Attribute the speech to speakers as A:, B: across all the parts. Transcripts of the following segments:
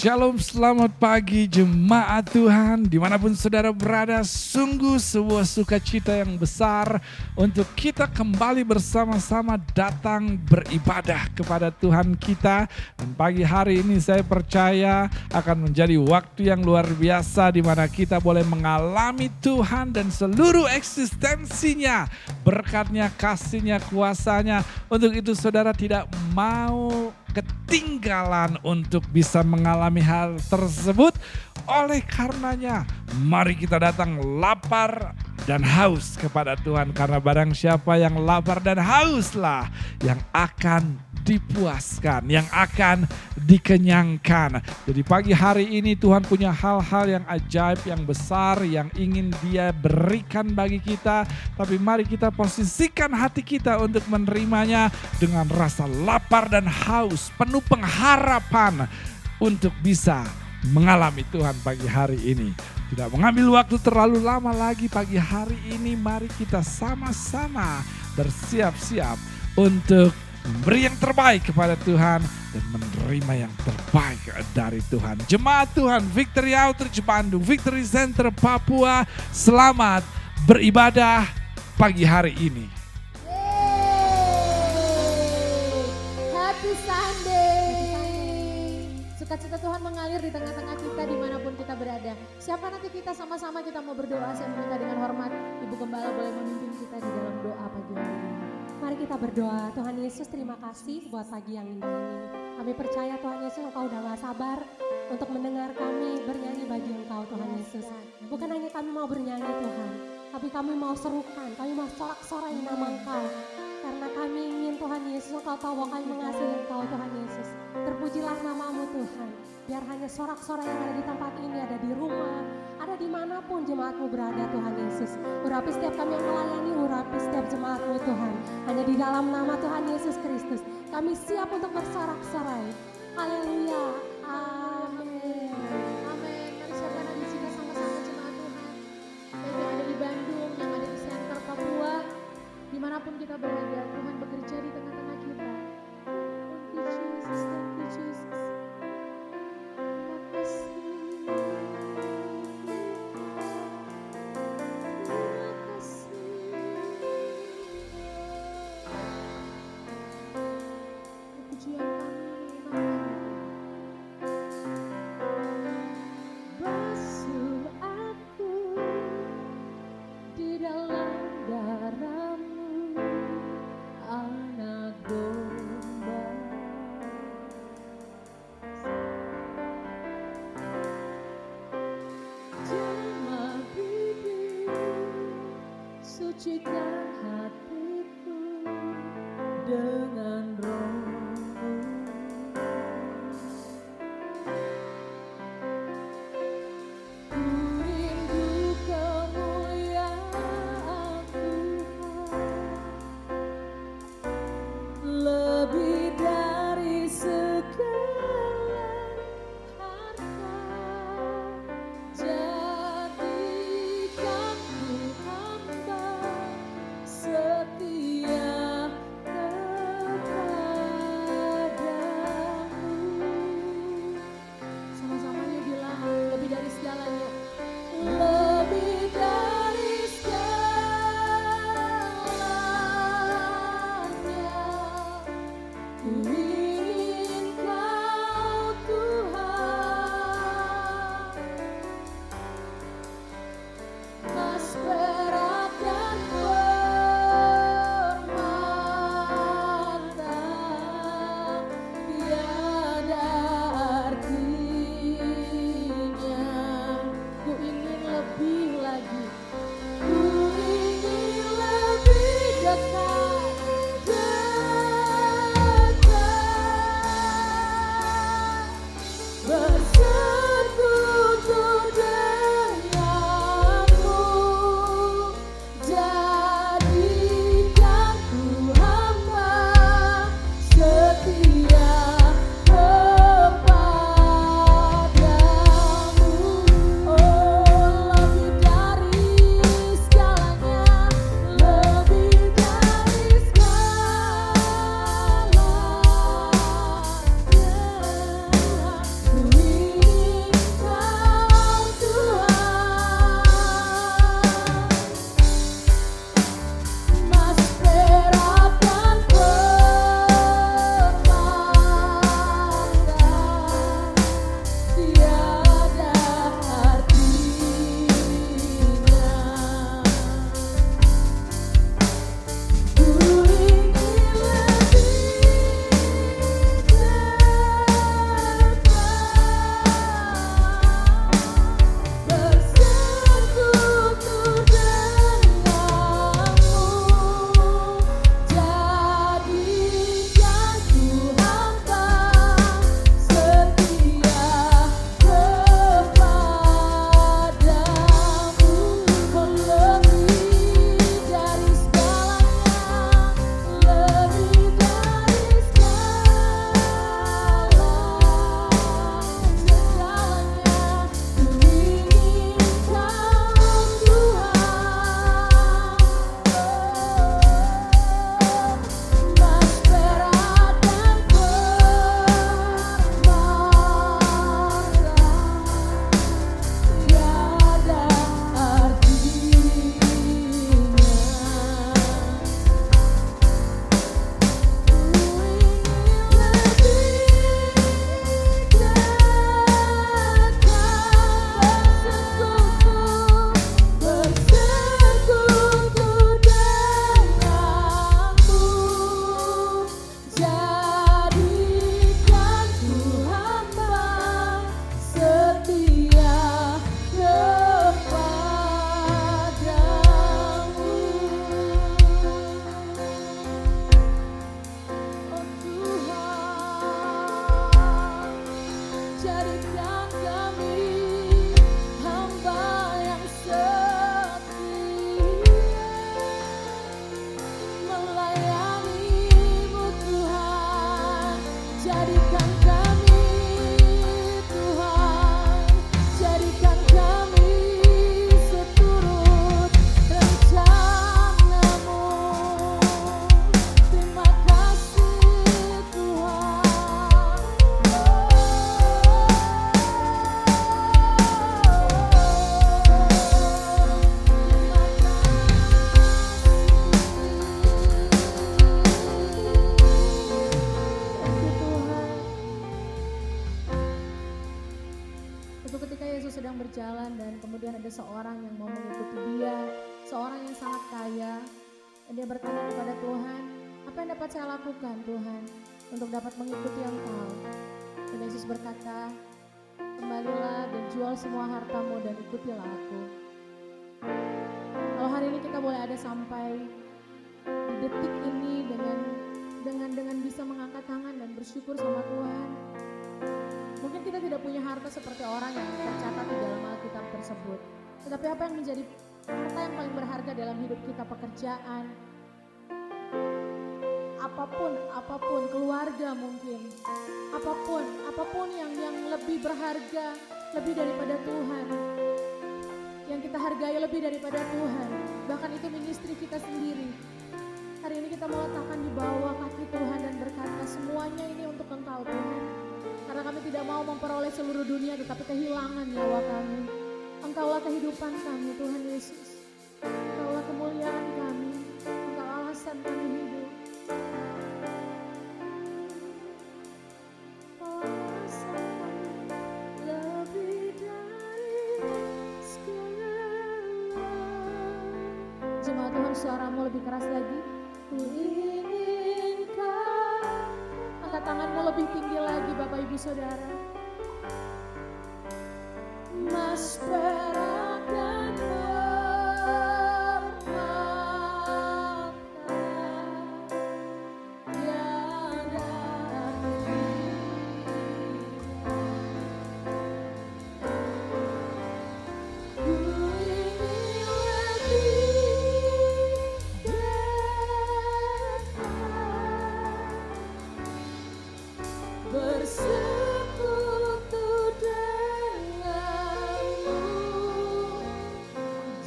A: Shalom, selamat pagi jemaat Tuhan, dimanapun saudara berada, sungguh sebuah sukacita yang besar untuk kita kembali bersama-sama datang beribadah kepada Tuhan kita. Dan pagi hari ini saya percaya akan menjadi waktu yang luar biasa di mana kita boleh mengalami Tuhan dan seluruh eksistensinya, berkatnya, kasihnya, kuasanya. Untuk itu saudara tidak mau ketinggalan untuk bisa mengalami hal tersebut. Oleh karenanya mari kita datang lapar dan haus kepada Tuhan, karena barang siapa yang lapar dan hauslah yang akan dipuaskan, yang akan dikenyangkan. Jadi pagi hari ini Tuhan punya hal-hal yang ajaib, yang besar, yang ingin Dia berikan bagi kita. Tapi mari kita posisikan hati kita untuk menerimanya dengan rasa lapar dan haus, penuh pengharapan untuk bisa mengalami Tuhan pagi hari ini. Tidak mengambil waktu terlalu lama lagi pagi hari ini, mari kita sama-sama bersiap-siap untuk memberi yang terbaik kepada Tuhan dan menerima yang terbaik dari Tuhan. Jemaat Tuhan Victory Outreach Bandung, Victory Center Papua, selamat beribadah pagi hari ini.
B: Happy Sunday. Sukacita Tuhan mengalir di tengah-tengah kita dimanapun kita berada. Siapa nanti kita sama-sama kita mau berdoa, saya meminta dengan hormat Ibu Gembala boleh memimpin kita di dalam doa pagi hari ini.
C: Mari kita berdoa. Tuhan Yesus, terima kasih buat pagi yang indah ini. Kami percaya Tuhan Yesus, Engkau udah gak sabar untuk mendengar kami bernyanyi bagi Engkau Tuhan Yesus. Bukan hanya kami mau bernyanyi Tuhan, tapi kami mau serukan, kami mau sorak-sorai nama Engkau. Karena kami ingin Tuhan Yesus, Engkau tahu bahwa kami mengasihi Engkau Tuhan Yesus. Terpujilah namamu Tuhan. Biar hanya sorak-sorai yang ada di tempat ini, ada di rumah, ada dimanapun jemaatmu berada Tuhan Yesus. Urapi setiap kami yang melayani, urapi setiap jemaatmu Tuhan. Hanya di dalam nama Tuhan Yesus Kristus, kami siap untuk bersorak-sorai. Haleluya. Amin.
B: Amin. Mari saudara di sini sama-sama jemaat Tuhan. Baik yang ada di Bandung, yang ada di Center Papua, dimanapun kita berada, Tuhan bekerja di tengah-tengah kita. Thank you Jesus, thank you Jesus. Sucikan hatiku dengan roh-Mu. Ku rindu kemuliaan Tuhan, lebih dari segala harta. Jadikan ku hamba Yesus sedang berjalan dan kemudian ada seorang yang mau mengikuti dia, seorang yang sangat kaya. Dan dia bertanya kepada Tuhan, apa yang dapat saya lakukan Tuhan untuk dapat mengikuti Engkau? Dan Yesus berkata, kembalilah dan jual semua hartamu dan ikutilah aku. Kalau hari ini kita boleh ada sampai di detik ini dengan bisa mengangkat tangan dan bersyukur sama Tuhan. Mungkin kita tidak punya harta seperti orang yang tercatat di dalam Alkitab tersebut. Tetapi apa yang menjadi harta yang paling berharga dalam hidup kita? Pekerjaan, apapun, keluarga mungkin, apapun yang lebih berharga, lebih daripada Tuhan, yang kita hargai lebih daripada Tuhan, bahkan itu ministry kita sendiri. Hari ini kita mau letakkan di bawah kaki Tuhan dan berkata, semuanya ini untuk Engkau Tuhan. Karena kami tidak mau memperoleh seluruh dunia tetapi kehilangan nyawa kami. Engkaulah kehidupan kami Tuhan Yesus. Engkaulah kemuliaan kami. Engkau alasan kami hidup. Jemaat Tuhan, suaramu lebih keras lagi. Ku inginkan, angkat tanganmu lebih tinggi lagi Bapak Ibu Saudara. Mas perak dan permata tiada ku ingin lebih bersekutu denganmu,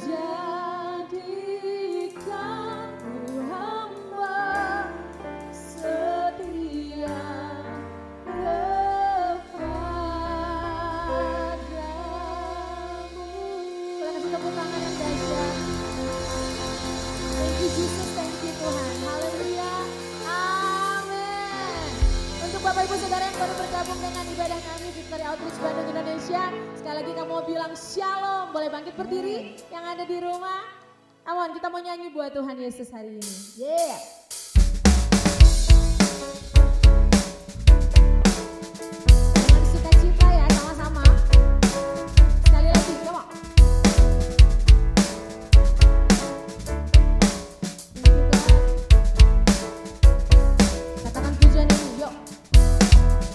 B: jadikanku hamba setia kepadamu. Kita kasih tepuk tangan yang dahsyat. Thank you Jesus, thank you Tuhan. Haleluya. Amin. Untuk Bapak Ibu Saudara yang baru bergabung dengan ibadah kami Victory Outreach Bandung Indonesia, sekali lagi kamu mau bilang shalom, boleh bangkit berdiri yang ada di rumah. Awan, kita mau nyanyi buat Tuhan Yesus hari ini. Yeah. Dengan sukacita ya, sama-sama. Sekali lagi, come on. Katakan pujian ini, yuk.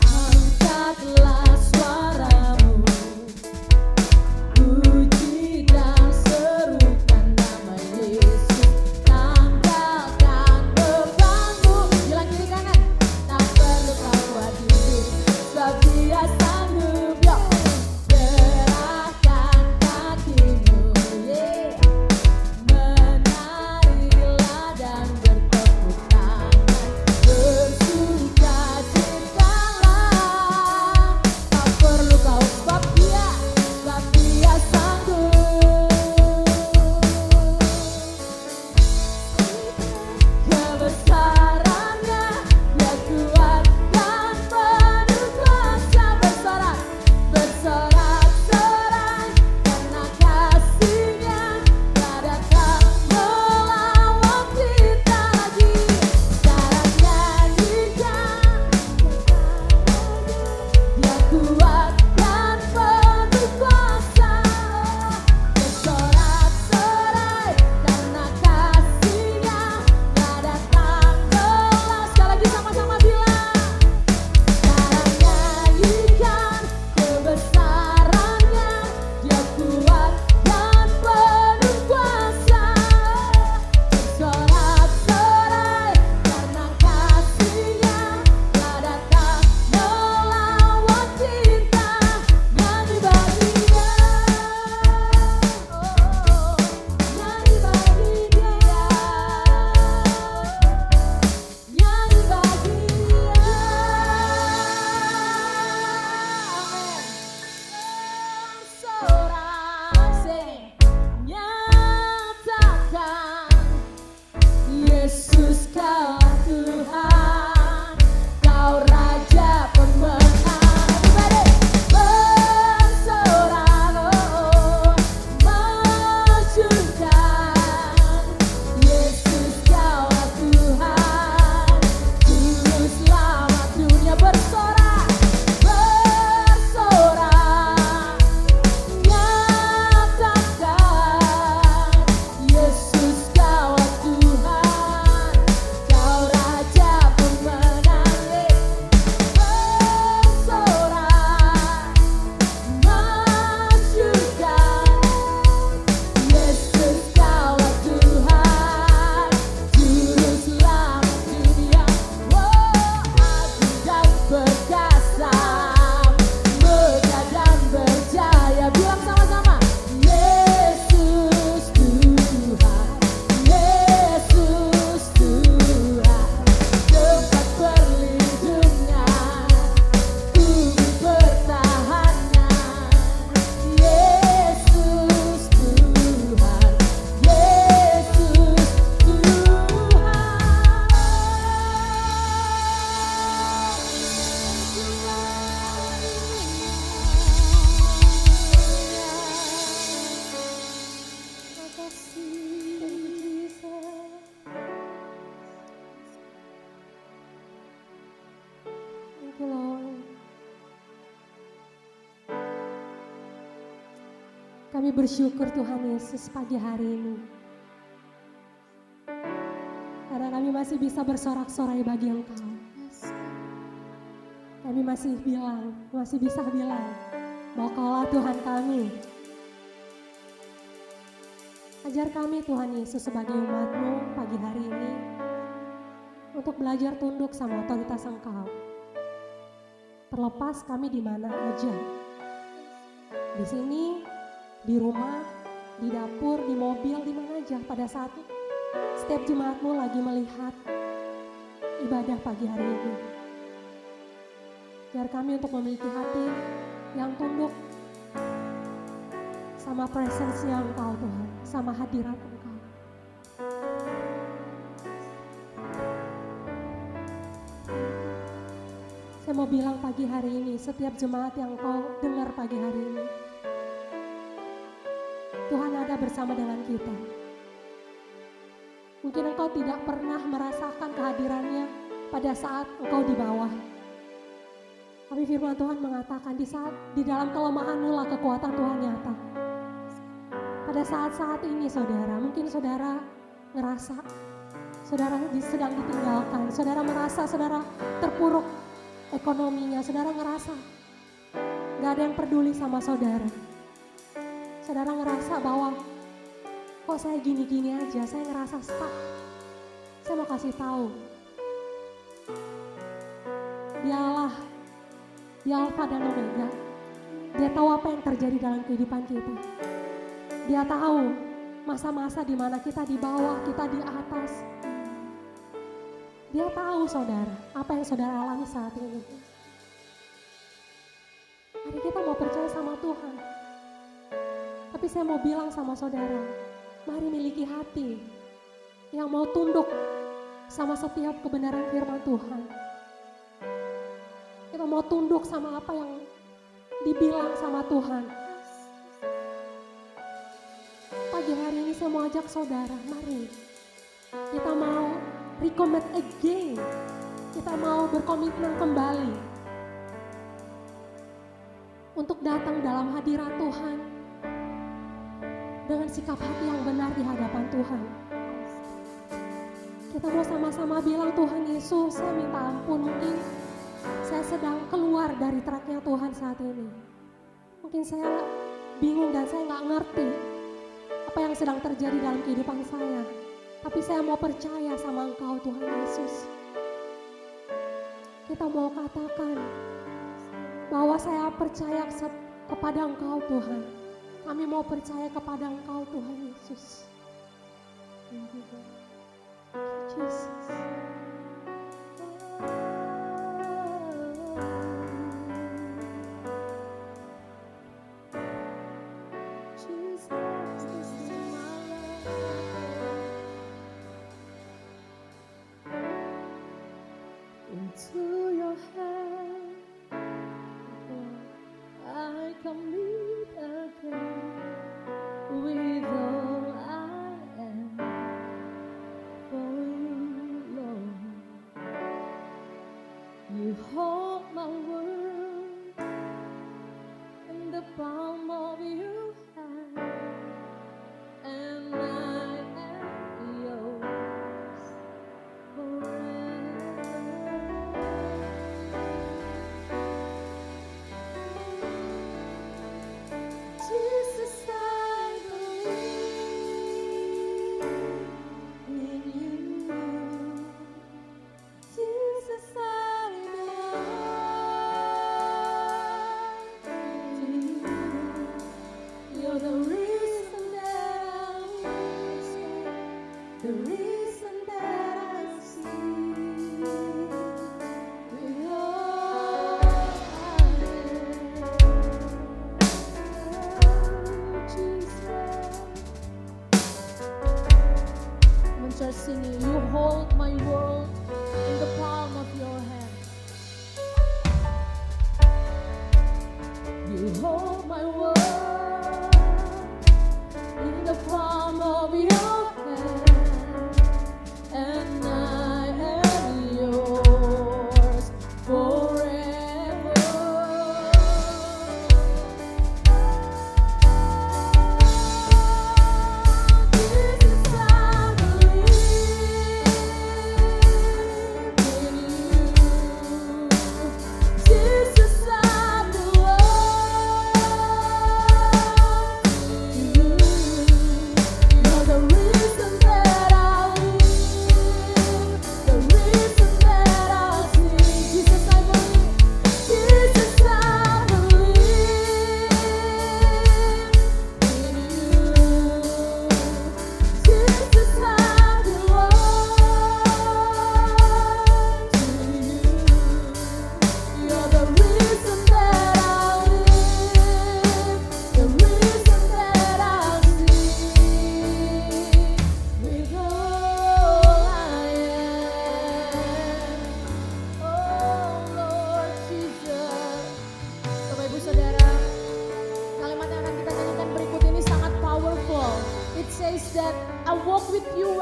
B: Angkatlah suaramu, puji dan serukan nama Yesus, tampakkan
C: Kami bersyukur Tuhan Yesus pagi hari ini. Karena kami masih bisa bersorak-sorai bagi Engkau. Kami masih bisa bilang bahwa Kaulah Tuhan kami. Ajar kami Tuhan Yesus sebagai umat-Mu pagi hari ini untuk belajar tunduk sama otoritas Engkau. Terlepas kami di mana aja. Di sini, di rumah, di dapur, di mobil, di mana aja pada saat setiap jemaat-Mu lagi melihat ibadah pagi hari ini. Ajar kami untuk memiliki hati yang tunduk sama presence-Nya Engkau Tuhan, sama hadirat Engkau. Saya mau bilang pagi hari ini, setiap jemaat yang Engkau dengar pagi hari ini, Tuhan ada bersama dengan kita. Mungkin Engkau tidak pernah merasakan kehadirannya pada saat Engkau di bawah. Tapi firman Tuhan mengatakan di dalam kelemahanmu lah kekuatan Tuhan nyata. Pada saat-saat ini saudara, mungkin saudara ngerasa saudara sedang ditinggalkan, saudara merasa saudara terpuruk ekonominya, saudara ngerasa gak ada yang peduli sama saudara. Saudara ngerasa bahwa kok saya gini-gini aja, saya ngerasa stuck. Saya mau kasih tahu, Dialah, Dia Alfa dan Omega. Dia tahu apa yang terjadi dalam kehidupan kita. Dia tahu masa-masa di mana kita di bawah, kita di atas. Dia tahu saudara, apa yang saudara alami saat ini. Hari kita mau percaya sama Tuhan. Tapi saya mau bilang sama saudara, mari miliki hati yang mau tunduk sama setiap kebenaran firman Tuhan. Kita mau tunduk sama apa yang dibilang sama Tuhan. Pagi hari ini saya mau ajak saudara, mari kita mau recommit again. Kita mau berkomitmen kembali untuk datang dalam hadirat Tuhan dengan sikap hati yang benar di hadapan Tuhan. Kita mau sama-sama bilang, Tuhan Yesus, saya minta ampun, mungkin saya sedang keluar dari tracknya Tuhan saat ini. Mungkin saya bingung dan saya gak ngerti apa yang sedang terjadi dalam kehidupan saya. Tapi saya mau percaya sama Engkau Tuhan Yesus. Kita mau katakan bahwa saya percaya kepada Engkau Tuhan. Kami mau percaya kepada Engkau Tuhan Yesus. Thank you, Jesus.
B: Into your hand, I commit again with all I am for you, Lord. You hold my world in the palm of your hand, and I am yours forever. Jesus, I believe in you. Jesus, I belong to you. You're the reason that I'm here, the reason that I see. With all I am, Jesus. When church singing, you hold my world in the palm of your hand. You hold my world in the palm of your hand, and I am yours forever.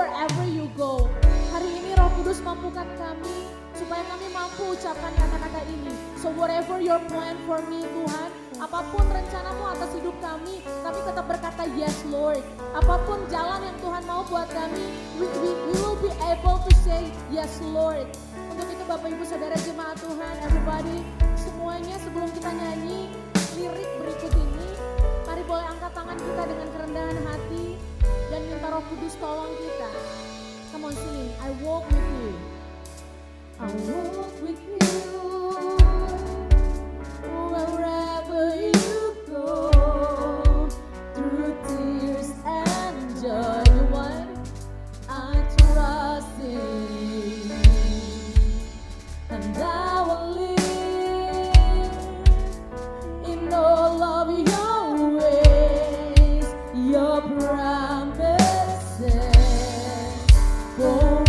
B: wherever you go. Hari ini Roh Kudus mampukan kami supaya kami mampu ucapkan kata-kata ini. So whatever your plan for me Tuhan, apapun rencanamu atas hidup kami tetap berkata yes Lord. Apapun jalan yang Tuhan mau buat kami, we will be able to say yes Lord. Untuk itu Bapak Ibu Saudara jemaat Tuhan, everybody, semuanya sebelum kita nyanyi lirik berikut ini, mari boleh angkat tangan kita dengan kerendahan hati dan minta Roh Kudus tolong kita. Come on sing, I walk with you. I walk with you wherever you go, through tears and joy. One, I trust in, and I will live in all of your ways, your promises forever.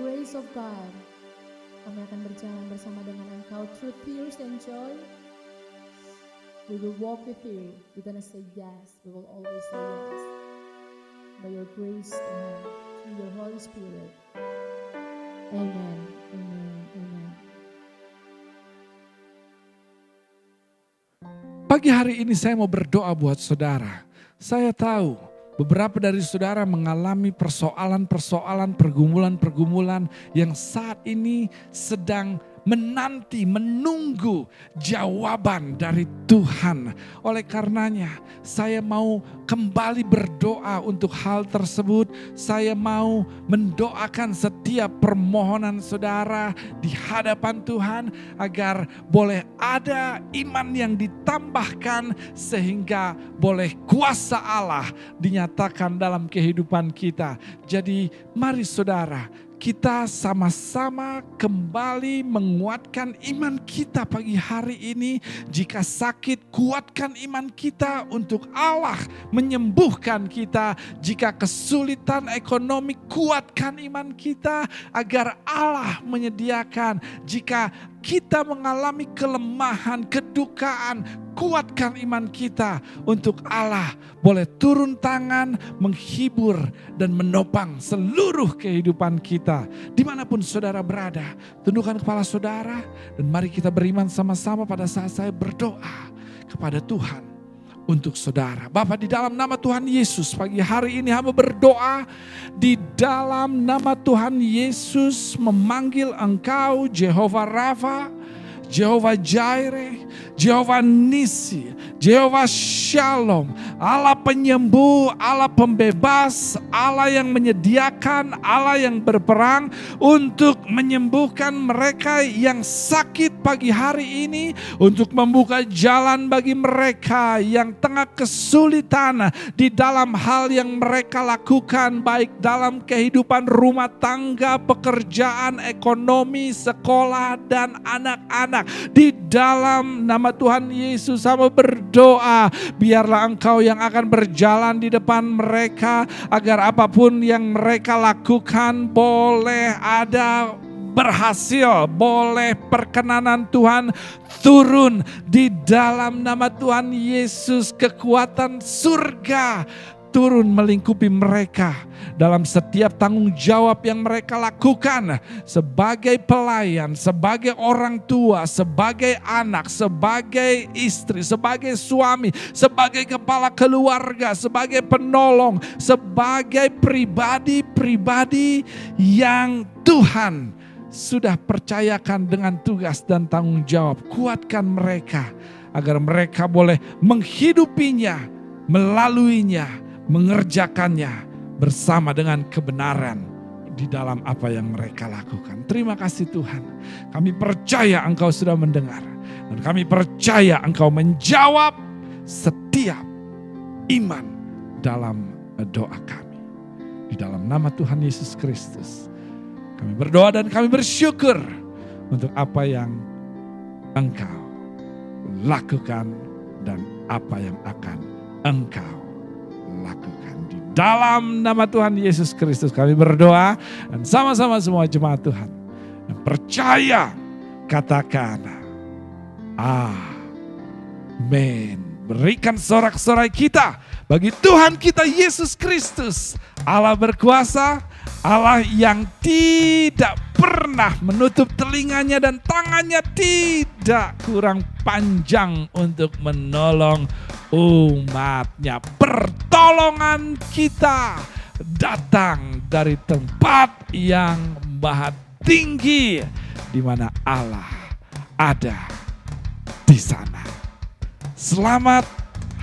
B: Grace of God, kami akan berjalan bersama dengan Engkau through tears and joy. We will walk with you. We're gonna say yes. We will always say yes. By your grace, Tuhan, through your Holy Spirit. Amen. Amen. Amen.
A: Pagi hari ini saya mau berdoa buat saudara. Saya tahu beberapa dari saudara mengalami persoalan-persoalan, pergumulan-pergumulan yang saat ini sedang menunggu jawaban dari Tuhan. Oleh karenanya, saya mau kembali berdoa untuk hal tersebut. Saya mau mendoakan setiap permohonan saudara di hadapan Tuhan agar boleh ada iman yang ditambahkan sehingga boleh kuasa Allah dinyatakan dalam kehidupan kita. Jadi mari saudara, kita sama-sama kembali menguatkan iman kita pagi hari ini. Jika sakit, kuatkan iman kita untuk Allah menyembuhkan kita. Jika kesulitan ekonomi, kuatkan iman kita agar Allah menyediakan. Jika kita mengalami kelemahan, kedukaan, kuatkan iman kita untuk Allah boleh turun tangan, menghibur dan menopang seluruh kehidupan kita. Dimanapun saudara berada, tundukkan kepala saudara dan mari kita beriman sama-sama pada saat saya berdoa kepada Tuhan untuk saudara. Bapa, di dalam nama Tuhan Yesus, pagi hari ini hamba berdoa di dalam nama Tuhan Yesus, memanggil Engkau Jehovah Rafa, Jehovah Jireh, Jehovah Nisi, Jehovah Shalom, Allah penyembuh, Allah pembebas, Allah yang menyediakan, Allah yang berperang untuk menyembuhkan mereka yang sakit pagi hari ini, untuk membuka jalan bagi mereka yang tengah kesulitan di dalam hal yang mereka lakukan, baik dalam kehidupan rumah tangga, pekerjaan, ekonomi, sekolah, dan anak-anak. Di dalam nama Tuhan Yesus hamba berdoa, biarlah Engkau yang akan berjalan di depan mereka, agar apapun yang mereka lakukan boleh ada berhasil, boleh perkenanan Tuhan turun di dalam nama Tuhan Yesus. Kekuatan surga turun melingkupi mereka dalam setiap tanggung jawab yang mereka lakukan sebagai pelayan, sebagai orang tua, sebagai anak, sebagai istri, sebagai suami, sebagai kepala keluarga, sebagai penolong, sebagai pribadi-pribadi yang Tuhan sudah percayakan dengan tugas dan tanggung jawab. Kuatkan mereka agar mereka boleh menghidupinya, melaluinya, mengerjakannya bersama dengan kebenaran di dalam apa yang mereka lakukan. Terima kasih Tuhan. Kami percaya Engkau sudah mendengar. Dan kami percaya Engkau menjawab setiap iman dalam doa kami. Di dalam nama Tuhan Yesus Kristus. Kami berdoa dan kami bersyukur untuk apa yang Engkau lakukan dan apa yang akan Engkau lakukan. Di dalam nama Tuhan Yesus Kristus kami berdoa dan sama-sama semua jemaat Tuhan yang percaya katakan amin. Berikan sorak-sorai kita bagi Tuhan kita Yesus Kristus, Allah berkuasa, Allah yang tidak pernah menutup telinganya dan tangannya tidak kurang panjang untuk menolong umatnya. Pertolongan kita datang dari tempat yang maha tinggi, di mana Allah ada di sana. Selamat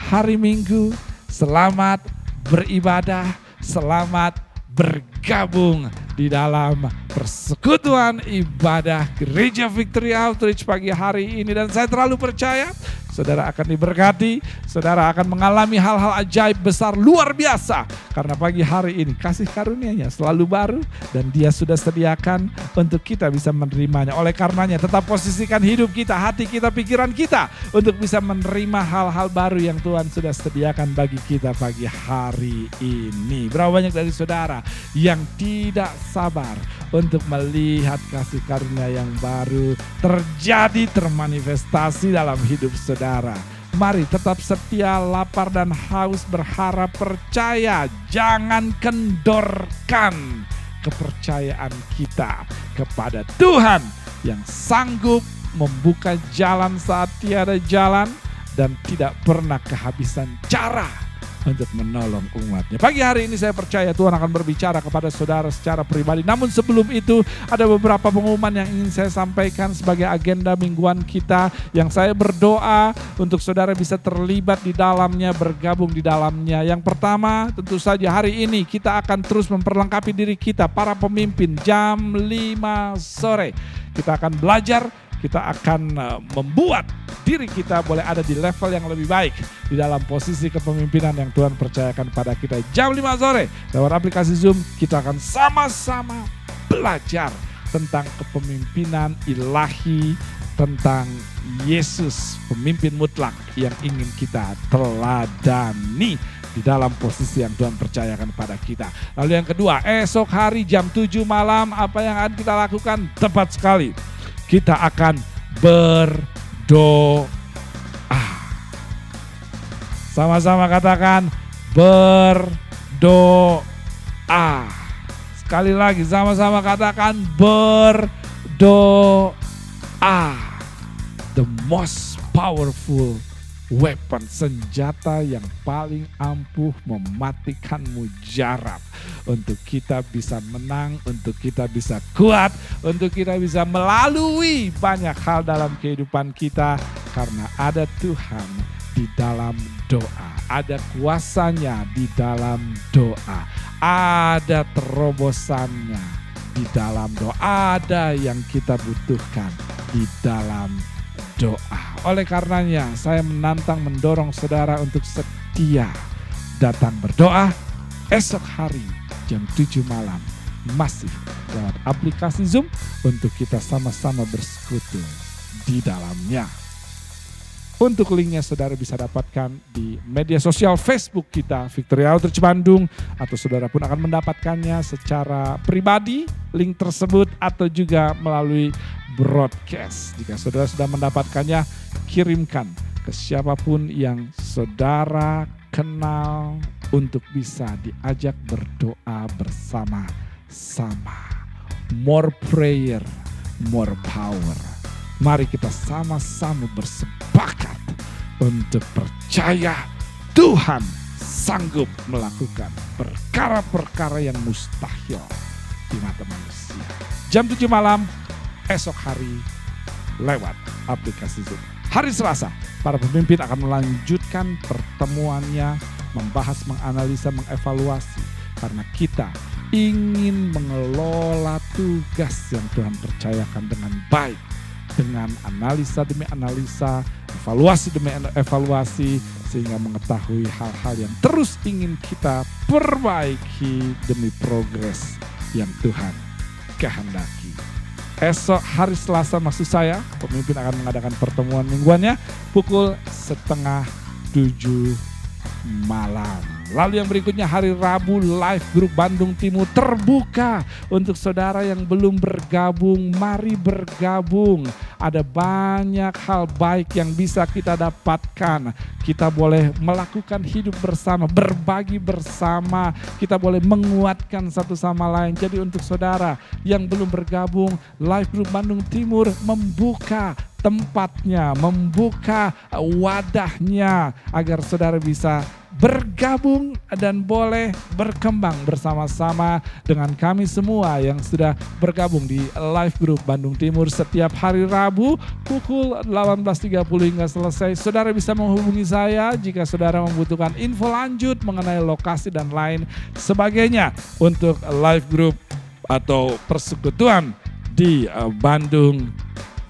A: hari Minggu, selamat beribadah, selamat bergabung di dalam persekutuan ibadah Gereja Victory Outreach pagi hari ini. Dan saya terlalu percaya saudara akan diberkati, saudara akan mengalami hal-hal ajaib besar luar biasa. Karena pagi hari ini kasih karunia-Nya selalu baru dan Dia sudah sediakan untuk kita bisa menerimanya. Oleh karenanya tetap posisikan hidup kita, hati kita, pikiran kita untuk bisa menerima hal-hal baru yang Tuhan sudah sediakan bagi kita pagi hari ini. Berapa banyak dari saudara yang tidak sabar untuk melihat kasih karunia yang baru terjadi, termanifestasi dalam hidup saudara. Mari tetap setia, lapar dan haus, berharap, percaya. Jangan kendorkan kepercayaan kita kepada Tuhan yang sanggup membuka jalan saat tiada jalan dan tidak pernah kehabisan cara untuk menolong umatnya. Pagi hari ini saya percaya Tuhan akan berbicara kepada saudara secara pribadi. Namun sebelum itu ada beberapa pengumuman yang ingin saya sampaikan sebagai agenda mingguan kita, yang saya berdoa untuk saudara bisa terlibat di dalamnya, bergabung di dalamnya. Yang pertama tentu saja hari ini kita akan terus memperlengkapi diri kita, para pemimpin, jam 5 sore. Kita akan belajar, kita akan membuat diri kita boleh ada di level yang lebih baik di dalam posisi kepemimpinan yang Tuhan percayakan pada kita. Jam 5 sore lewat aplikasi Zoom kita akan sama-sama belajar tentang kepemimpinan ilahi, tentang Yesus, pemimpin mutlak yang ingin kita teladani di dalam posisi yang Tuhan percayakan pada kita. Lalu yang kedua, esok hari jam 7 malam apa yang akan kita lakukan? Tepat sekali, kita akan berdoa. Sama-sama katakan berdoa. Sekali lagi sama-sama katakan berdoa. The most powerful weapon, senjata yang paling ampuh mematikan mujarab. Untuk kita bisa menang, untuk kita bisa kuat, untuk kita bisa melalui banyak hal dalam kehidupan kita. Karena ada Tuhan di dalam doa, ada kuasanya di dalam doa, ada terobosannya di dalam doa, ada yang kita butuhkan di dalam doa. Oleh karenanya saya menantang, mendorong saudara untuk setia datang berdoa esok hari jam 7 malam masih lewat aplikasi Zoom untuk kita sama-sama bersekutu di dalamnya. Untuk linknya saudara bisa dapatkan di media sosial Facebook kita, Victory Outreach Bandung, atau saudara pun akan mendapatkannya secara pribadi, link tersebut, atau juga melalui broadcast. Jika saudara sudah mendapatkannya, kirimkan ke siapapun yang saudara kenal untuk bisa diajak berdoa bersama-sama. More prayer, more power. Mari kita sama-sama bersepakat untuk percaya Tuhan sanggup melakukan perkara-perkara yang mustahil di mata manusia. Jam 7 malam esok hari lewat aplikasi Zoom. Hari Selasa, para pemimpin akan melanjutkan pertemuannya, membahas, menganalisa, mengevaluasi. Karena kita ingin mengelola tugas yang Tuhan percayakan dengan baik. Dengan analisa demi analisa, evaluasi demi evaluasi, sehingga mengetahui hal-hal yang terus ingin kita perbaiki demi progres yang Tuhan kehendaki. Esok hari Selasa maksud saya, pemimpin akan mengadakan pertemuan mingguannya pukul 6:30 malam. Lalu yang berikutnya hari Rabu, Live Group Bandung Timur terbuka untuk saudara yang belum bergabung. Mari bergabung. Ada banyak hal baik yang bisa kita dapatkan. Kita boleh melakukan hidup bersama, berbagi bersama. Kita boleh menguatkan satu sama lain. Jadi untuk saudara yang belum bergabung, Live Group Bandung Timur membuka tempatnya, membuka wadahnya agar saudara bisa bergabung dan boleh berkembang bersama-sama dengan kami semua yang sudah bergabung di Live Group Bandung Timur setiap hari Rabu pukul 18.30 hingga selesai. Saudara bisa menghubungi saya jika saudara membutuhkan info lanjut mengenai lokasi dan lain sebagainya untuk Live Group atau persekutuan di Bandung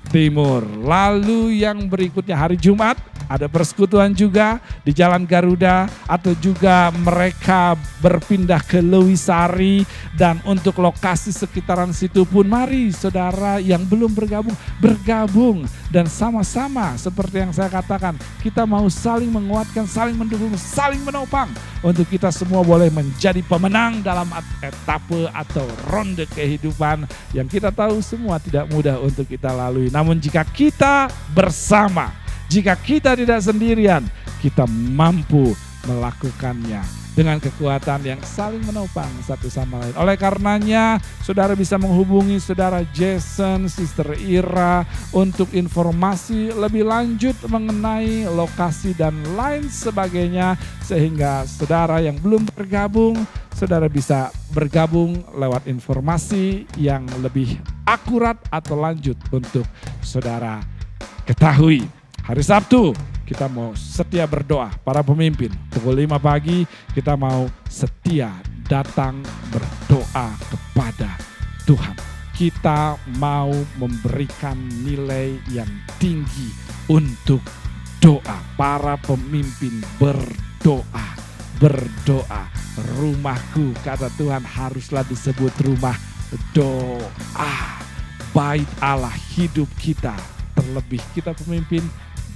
A: Timur. Lalu yang berikutnya hari Jumat ada persekutuan juga di Jalan Garuda, atau juga mereka berpindah ke Lewisari, dan untuk lokasi sekitaran situ pun mari saudara yang belum bergabung dan sama-sama seperti yang saya katakan, kita mau saling menguatkan, saling mendukung, saling menopang untuk kita semua boleh menjadi pemenang dalam etape atau ronde kehidupan yang kita tahu semua tidak mudah untuk kita lalui. Namun jika kita bersama, jika kita tidak sendirian, kita mampu melakukannya dengan kekuatan yang saling menopang satu sama lain. Oleh karenanya, saudara bisa menghubungi saudara Jason, Sister Ira untuk informasi lebih lanjut mengenai lokasi dan lain sebagainya. Sehingga saudara yang belum bergabung, saudara bisa bergabung lewat informasi yang lebih akurat atau lanjut untuk saudara ketahui. Hari Sabtu kita mau setia berdoa, para pemimpin pukul 5 pagi kita mau setia datang berdoa kepada Tuhan. Kita mau memberikan nilai yang tinggi untuk doa. Para pemimpin berdoa. Rumahku, kata Tuhan, haruslah disebut rumah doa. Bait Allah hidup kita, terlebih kita pemimpin,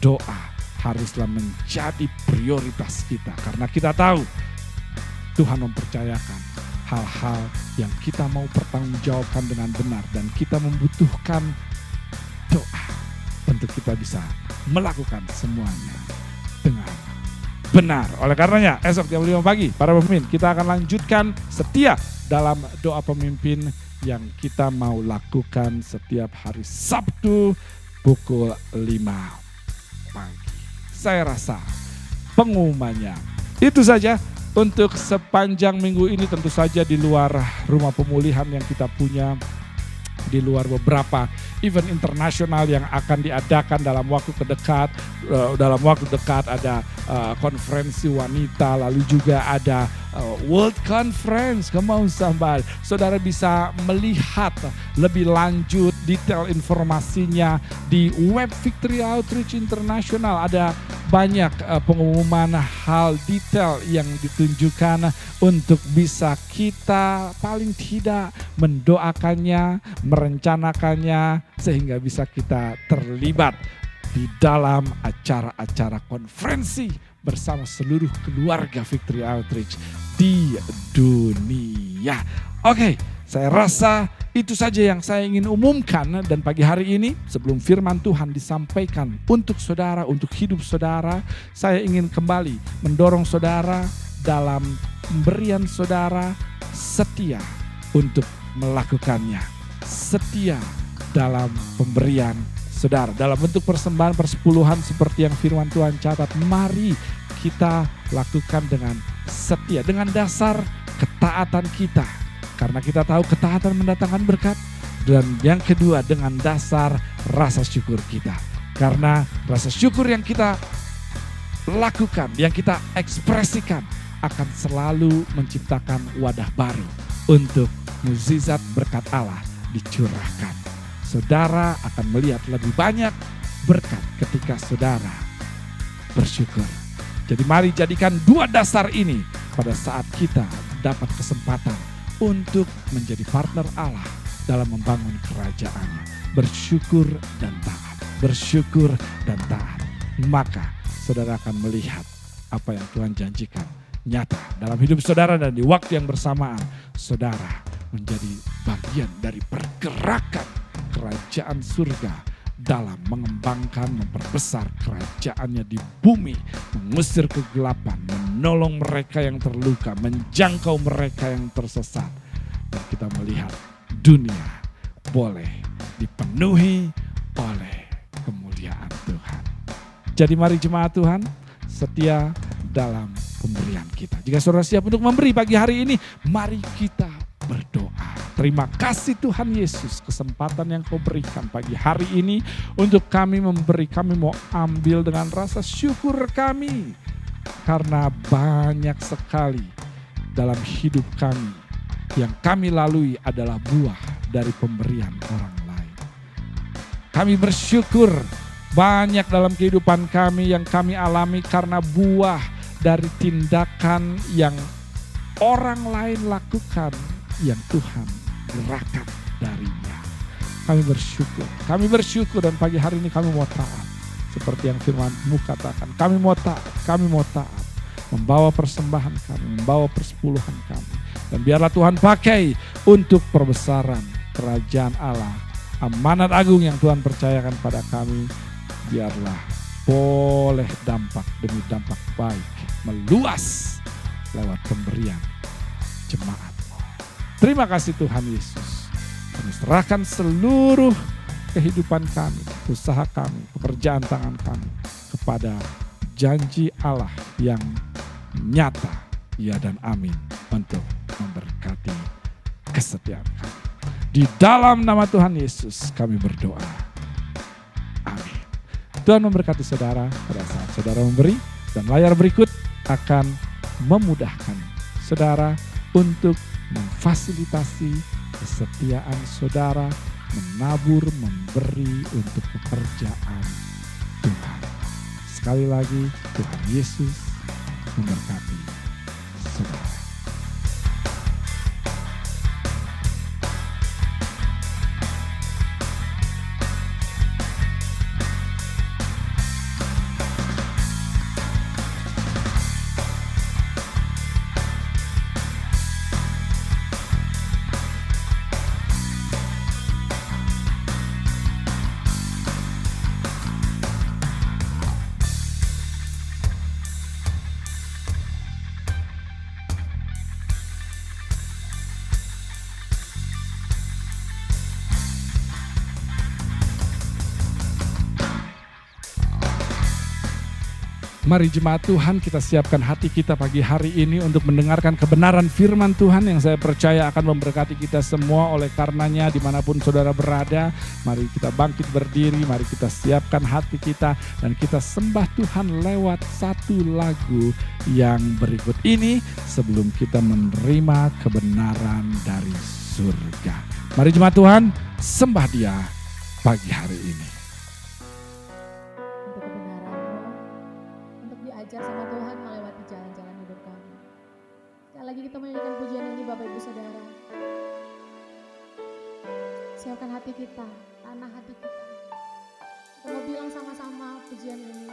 A: doa haruslah menjadi prioritas kita. Karena kita tahu Tuhan mempercayakan hal-hal yang kita mau pertanggungjawabkan dengan benar. Dan kita membutuhkan doa untuk kita bisa melakukan semuanya dengan benar. Oleh karenanya esok jam 5 pagi para pemimpin kita akan lanjutkan setia dalam doa pemimpin yang kita mau lakukan setiap hari Sabtu pukul 5 pagi. Saya rasa pengumumannya itu saja untuk sepanjang minggu ini, tentu saja di luar rumah pemulihan yang kita punya, di luar beberapa event internasional yang akan diadakan dalam waktu dekat. Dalam waktu dekat ada konferensi wanita, lalu juga ada World Conference. Come on somebody. Saudara bisa melihat lebih lanjut detail informasinya di web Victory Outreach International. Ada banyak pengumuman hal detail yang ditunjukkan untuk bisa kita paling tidak mendoakannya, merencanakannya, sehingga bisa kita terlibat di dalam acara-acara konferensi bersama seluruh keluarga Victory Outreach di dunia. Oke, saya rasa itu saja yang saya ingin umumkan, dan pagi hari ini sebelum firman Tuhan disampaikan untuk saudara, untuk hidup saudara, saya ingin kembali mendorong saudara dalam pemberian saudara setia untuk melakukannya. Setia dalam pemberian saudara, dalam bentuk persembahan persepuluhan seperti yang firman Tuhan catat. Mari kita lakukan dengan setia, dengan dasar ketaatan kita. Karena kita tahu ketaatan mendatangkan berkat. Dan yang kedua dengan dasar rasa syukur kita. Karena rasa syukur yang kita lakukan, yang kita ekspresikan akan selalu menciptakan wadah baru untuk mukjizat berkat Allah dicurahkan. Saudara akan melihat lebih banyak berkat ketika saudara bersyukur. Jadi mari jadikan dua dasar ini pada saat kita dapat kesempatan untuk menjadi partner Allah dalam membangun kerajaannya. Bersyukur dan taat. Bersyukur dan taat. Maka saudara akan melihat apa yang Tuhan janjikan nyata dalam hidup saudara, dan di waktu yang bersamaan saudara menjadi bagian dari pergerakan kerajaan surga dalam mengembangkan, memperbesar kerajaannya di bumi, mengusir kegelapan, menolong mereka yang terluka, menjangkau mereka yang tersesat. Dan kita melihat dunia boleh dipenuhi oleh kemuliaan Tuhan. Jadi mari jemaat Tuhan setia dalam pemberian kita. Jika saudara siap untuk memberi pagi hari ini, mari kita berdoa. Terima kasih Tuhan Yesus, kesempatan yang Kau berikan pagi hari ini untuk kami memberi. Kami mau ambil dengan rasa syukur kami, karena banyak sekali dalam hidup kami yang kami lalui adalah buah dari pemberian orang lain. Kami bersyukur banyak dalam kehidupan kami yang kami alami karena buah dari tindakan yang orang lain lakukan, yang Tuhan gerakan darinya. Kami bersyukur dan pagi hari ini kami mau taat. Seperti yang firman-Mu katakan, kami mau taat. Membawa persembahan kami, membawa persepuluhan kami. Dan biarlah Tuhan pakai untuk perbesaran kerajaan Allah. Amanat agung yang Tuhan percayakan pada kami, biarlah boleh dampak demi dampak baik meluas lewat pemberian jemaat. Terima kasih Tuhan Yesus. Kami serahkan seluruh kehidupan kami, usaha kami, pekerjaan tangan kami kepada janji Allah yang nyata, ya dan amin, untuk memberkati kesetiaan kami. Di dalam nama Tuhan Yesus kami berdoa. Amin. Tuhan memberkati saudara pada saat saudara memberi, dan layar berikut akan memudahkan saudara untuk memfasilitasi kesetiaan saudara menabur, memberi untuk pekerjaan Tuhan. Sekali lagi, Tuhan Yesus memberkati saudara. Mari jemaat Tuhan, kita siapkan hati kita pagi hari ini untuk mendengarkan kebenaran firman Tuhan yang saya percaya akan memberkati kita semua. Oleh karenanya dimanapun saudara berada, mari kita bangkit berdiri, mari kita siapkan hati kita dan kita sembah Tuhan lewat satu lagu yang berikut ini sebelum kita menerima kebenaran dari surga. Mari jemaat Tuhan, sembah Dia pagi hari ini.
B: Untuk kebenaran-Mu, untuk diajar sama Tuhan melewati jalan-jalan hidup kami. Sekali lagi kita menyanyikan pujian ini Bapak Ibu Saudara. Siapkan hati kita, tanah hati kita. Kita mau bilang sama-sama pujian ini.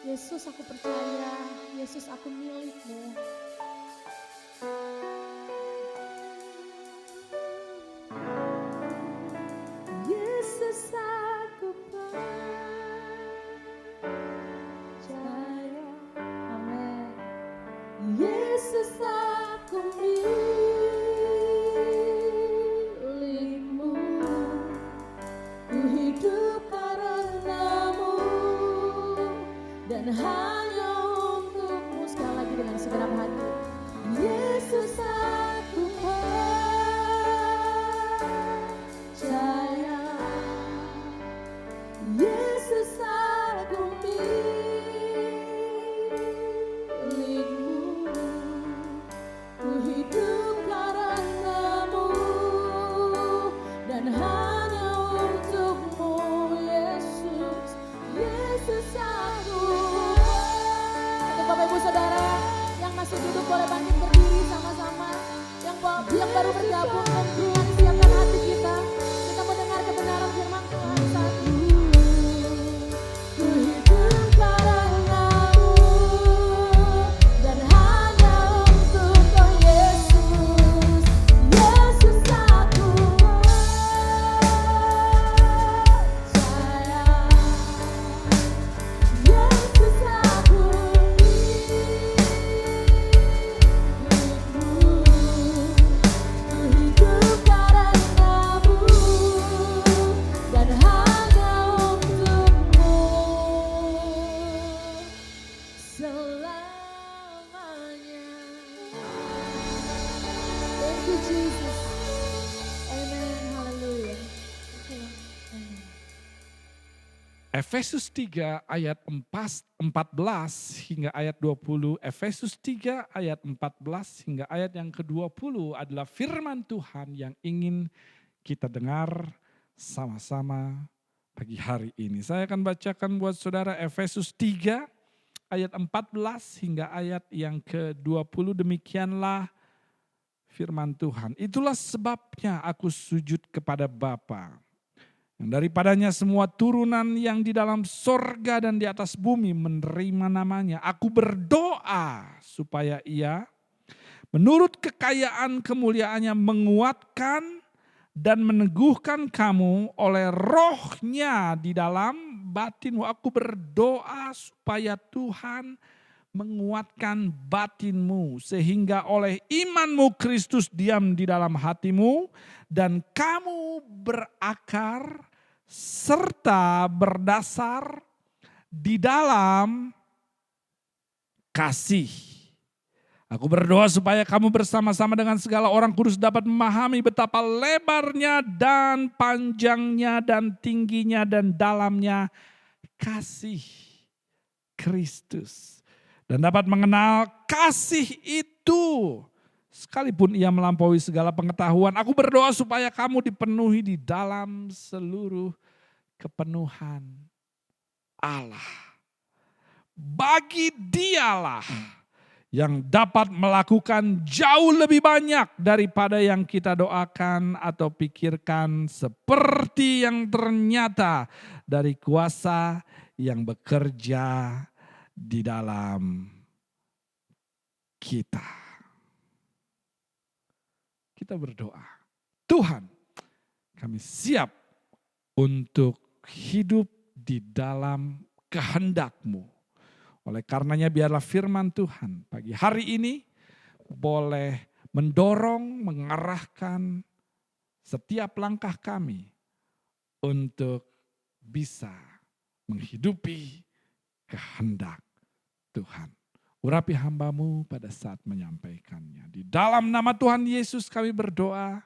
B: Yesus aku percaya, Yesus aku milik-Mu. Yesus aku percaya, amin. Yesus aku milik-Mu, ku hidup karena-Mu dan hanya untuk-Mu. Sekali lagi dengan segenap hati. Yesus aku percaya, Yesus aku milik-Mu, ku hidup karena-Mu dan hanya untuk-Mu. Yesus, Yesus aku. Untuk Bapak Ibu Saudara yang masih duduk boleh bangkit berdiri sama-sama. Yang baru bergabung dan Tuhan siapkan hati kita. Kita mendengar kebenaran firman Tuhan saat ini. Ku hidup karena-Mu dan hanya untuk Kau Yesus. Yesus aku percaya, Yesus aku milik-Mu, ku hidup karena-Mu dan hanya untuk-Mu selamanya. Thank you Jesus. Amen. Haleluya. Amen.
A: Efesus 3 ayat 14 hingga ayat 20. Efesus 3 ayat 14 hingga ayat yang ke-20 adalah firman Tuhan yang ingin kita dengar sama-sama pagi hari ini. Saya akan bacakan buat saudara Efesus 3 ayat 14 hingga ayat yang ke-20. Demikianlah firman Tuhan. Itulah sebabnya aku sujud kepada Bapa, yang daripadanya semua turunan yang di dalam sorga dan di atas bumi menerima namanya. Aku berdoa supaya Ia menurut kekayaan kemuliaannya menguatkan dan meneguhkan kamu oleh rohnya di dalam batinmu. Aku berdoa supaya Tuhan menguatkan batinmu sehingga oleh imanmu Kristus diam di dalam hatimu dan kamu berakar serta berdasar di dalam kasih. Aku berdoa supaya kamu bersama-sama dengan segala orang kudus dapat memahami betapa lebarnya dan panjangnya dan tingginya dan dalamnya kasih Kristus. Dan dapat mengenal kasih itu sekalipun ia melampaui segala pengetahuan. Aku berdoa supaya kamu dipenuhi di dalam seluruh kepenuhan Allah. Bagi Dialah yang dapat melakukan jauh lebih banyak daripada yang kita doakan atau pikirkan, seperti yang ternyata dari kuasa yang bekerja di dalam kita. Kita berdoa, Tuhan, kami siap untuk hidup di dalam kehendak-Mu. Oleh karenanya biarlah firman Tuhan pagi hari ini boleh mendorong, mengarahkan setiap langkah kami untuk bisa menghidupi kehendak Tuhan. Urapi hamba-Mu pada saat menyampaikannya. Di dalam nama Tuhan Yesus kami berdoa.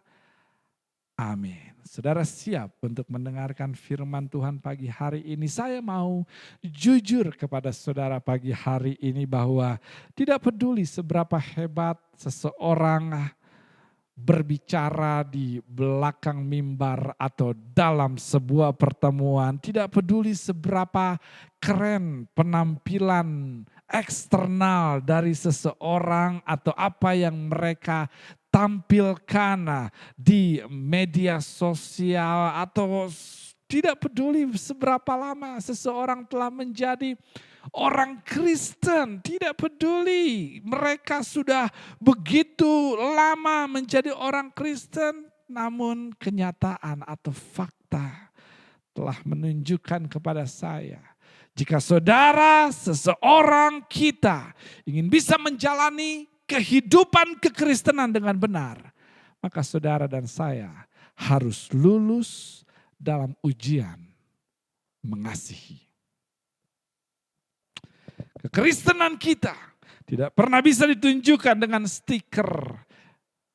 A: Amin. Saudara siap untuk mendengarkan firman Tuhan pagi hari ini. Saya mau jujur kepada saudara pagi hari ini bahwa tidak peduli seberapa hebat seseorang berbicara di belakang mimbar atau dalam sebuah pertemuan. Tidak peduli seberapa keren penampilan eksternal dari seseorang atau apa yang mereka tampilkan di media sosial, atau tidak peduli seberapa lama seseorang telah menjadi orang Kristen, tidak peduli mereka sudah begitu lama menjadi orang Kristen, namun kenyataan atau fakta telah menunjukkan kepada saya, jika saudara, seseorang kita ingin bisa menjalani kehidupan kekristenan dengan benar, maka saudara dan saya harus lulus dalam ujian mengasihi. Kekristenan kita tidak pernah bisa ditunjukkan dengan stiker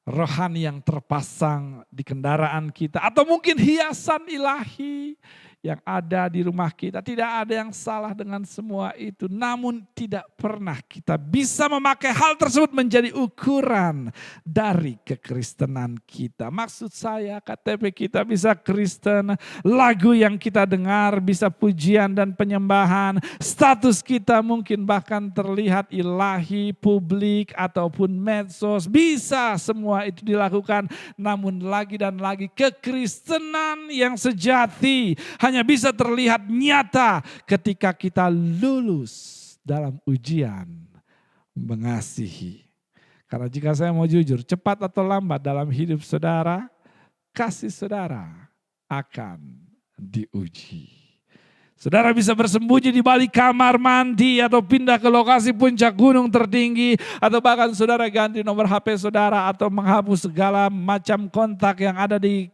A: rohani yang terpasang di kendaraan kita, atau mungkin hiasan ilahi yang ada di rumah kita. Tidak ada yang salah dengan semua itu. Namun tidak pernah kita bisa memakai hal tersebut menjadi ukuran dari kekristenan kita. Maksud saya KTP kita bisa Kristen, lagu yang kita dengar bisa pujian dan penyembahan, status kita mungkin bahkan terlihat ilahi, publik ataupun medsos. Bisa semua itu dilakukan, namun lagi dan lagi kekristenan yang sejati hanya bisa terlihat nyata ketika kita lulus dalam ujian mengasihi. Karena jika saya mau jujur, cepat atau lambat dalam hidup saudara, kasih saudara akan diuji. Saudara bisa bersembunyi di balik kamar mandi atau pindah ke lokasi puncak gunung tertinggi, atau bahkan saudara ganti nomor HP saudara atau menghapus segala macam kontak yang ada di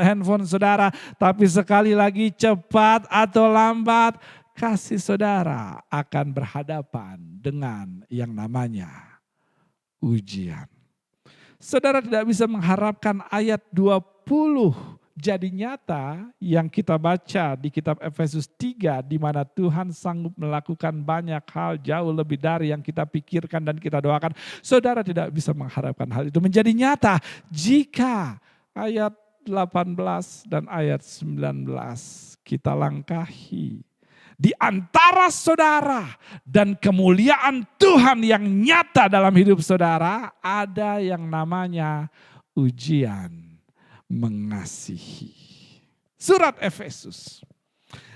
A: handphone saudara. Tapi sekali lagi, cepat atau lambat kasih saudara akan berhadapan dengan yang namanya ujian. Saudara tidak bisa mengharapkan ayat 20 jadi nyata yang kita baca di kitab Efesus 3, di mana Tuhan sanggup melakukan banyak hal jauh lebih dari yang kita pikirkan dan kita doakan. Saudara tidak bisa mengharapkan hal itu menjadi nyata jika ayat 18 dan ayat 19 kita langkahi. Di antara saudara dan kemuliaan Tuhan yang nyata dalam hidup saudara, ada yang namanya ujian mengasihi. Surat Efesus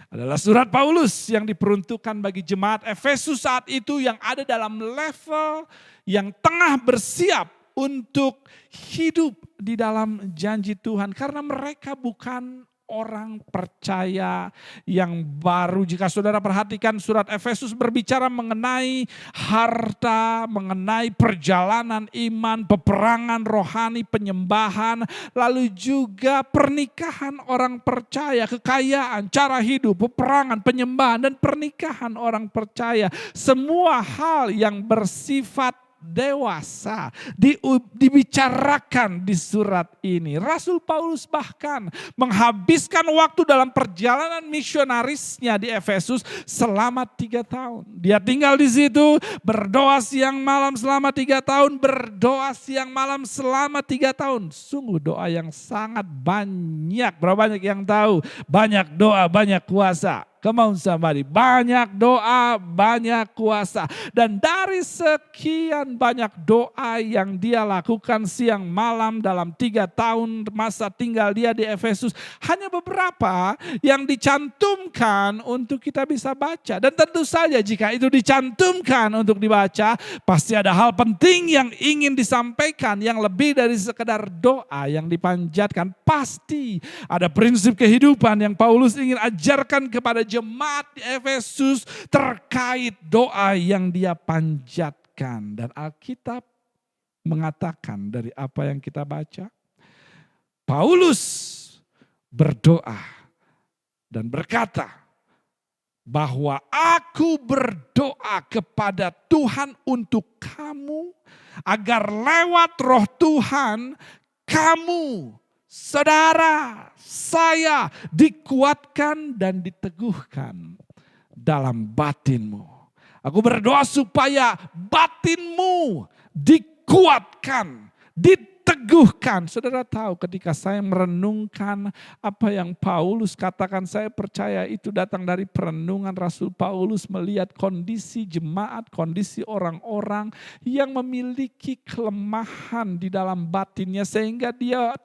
A: adalah surat Paulus yang diperuntukkan bagi jemaat Efesus saat itu yang ada dalam level yang tengah bersiap untuk hidup di dalam janji Tuhan. Karena mereka bukan orang percaya yang baru. Jika saudara perhatikan, surat Efesus berbicara mengenai harta, mengenai perjalanan iman, peperangan rohani, penyembahan, lalu juga pernikahan orang percaya, kekayaan, cara hidup, peperangan, penyembahan, dan pernikahan orang percaya. Semua hal yang bersifat dewasa dibicarakan di surat ini. Rasul Paulus bahkan menghabiskan waktu dalam perjalanan misionarisnya di Efesus selama 3 tahun. Dia tinggal di situ, berdoa siang malam selama 3 tahun, berdoa siang malam selama 3 tahun. Sungguh doa yang sangat banyak. Berapa banyak yang tahu? Banyak doa, banyak kuasa. Come on somebody, banyak doa, banyak kuasa. Dan dari sekian banyak doa yang dia lakukan siang malam dalam 3 tahun masa tinggal dia di Efesus, hanya beberapa yang dicantumkan untuk kita bisa baca. Dan tentu saja jika itu dicantumkan untuk dibaca, pasti ada hal penting yang ingin disampaikan yang lebih dari sekedar doa yang dipanjatkan. Pasti ada prinsip kehidupan yang Paulus ingin ajarkan kepada jemaat di Efesus terkait doa yang dia panjatkan. Dan Alkitab mengatakan dari apa yang kita baca, Paulus berdoa dan berkata bahwa aku berdoa kepada Tuhan untuk kamu agar lewat roh Tuhan kamu, saudara, saya dikuatkan dan diteguhkan dalam batinmu. Aku berdoa supaya batinmu dikuatkan, diteguhkan. Saudara tahu ketika saya merenungkan apa yang Paulus katakan, saya percaya itu datang dari perenungan Rasul Paulus melihat kondisi jemaat, kondisi orang-orang yang memiliki kelemahan di dalam batinnya sehingga dia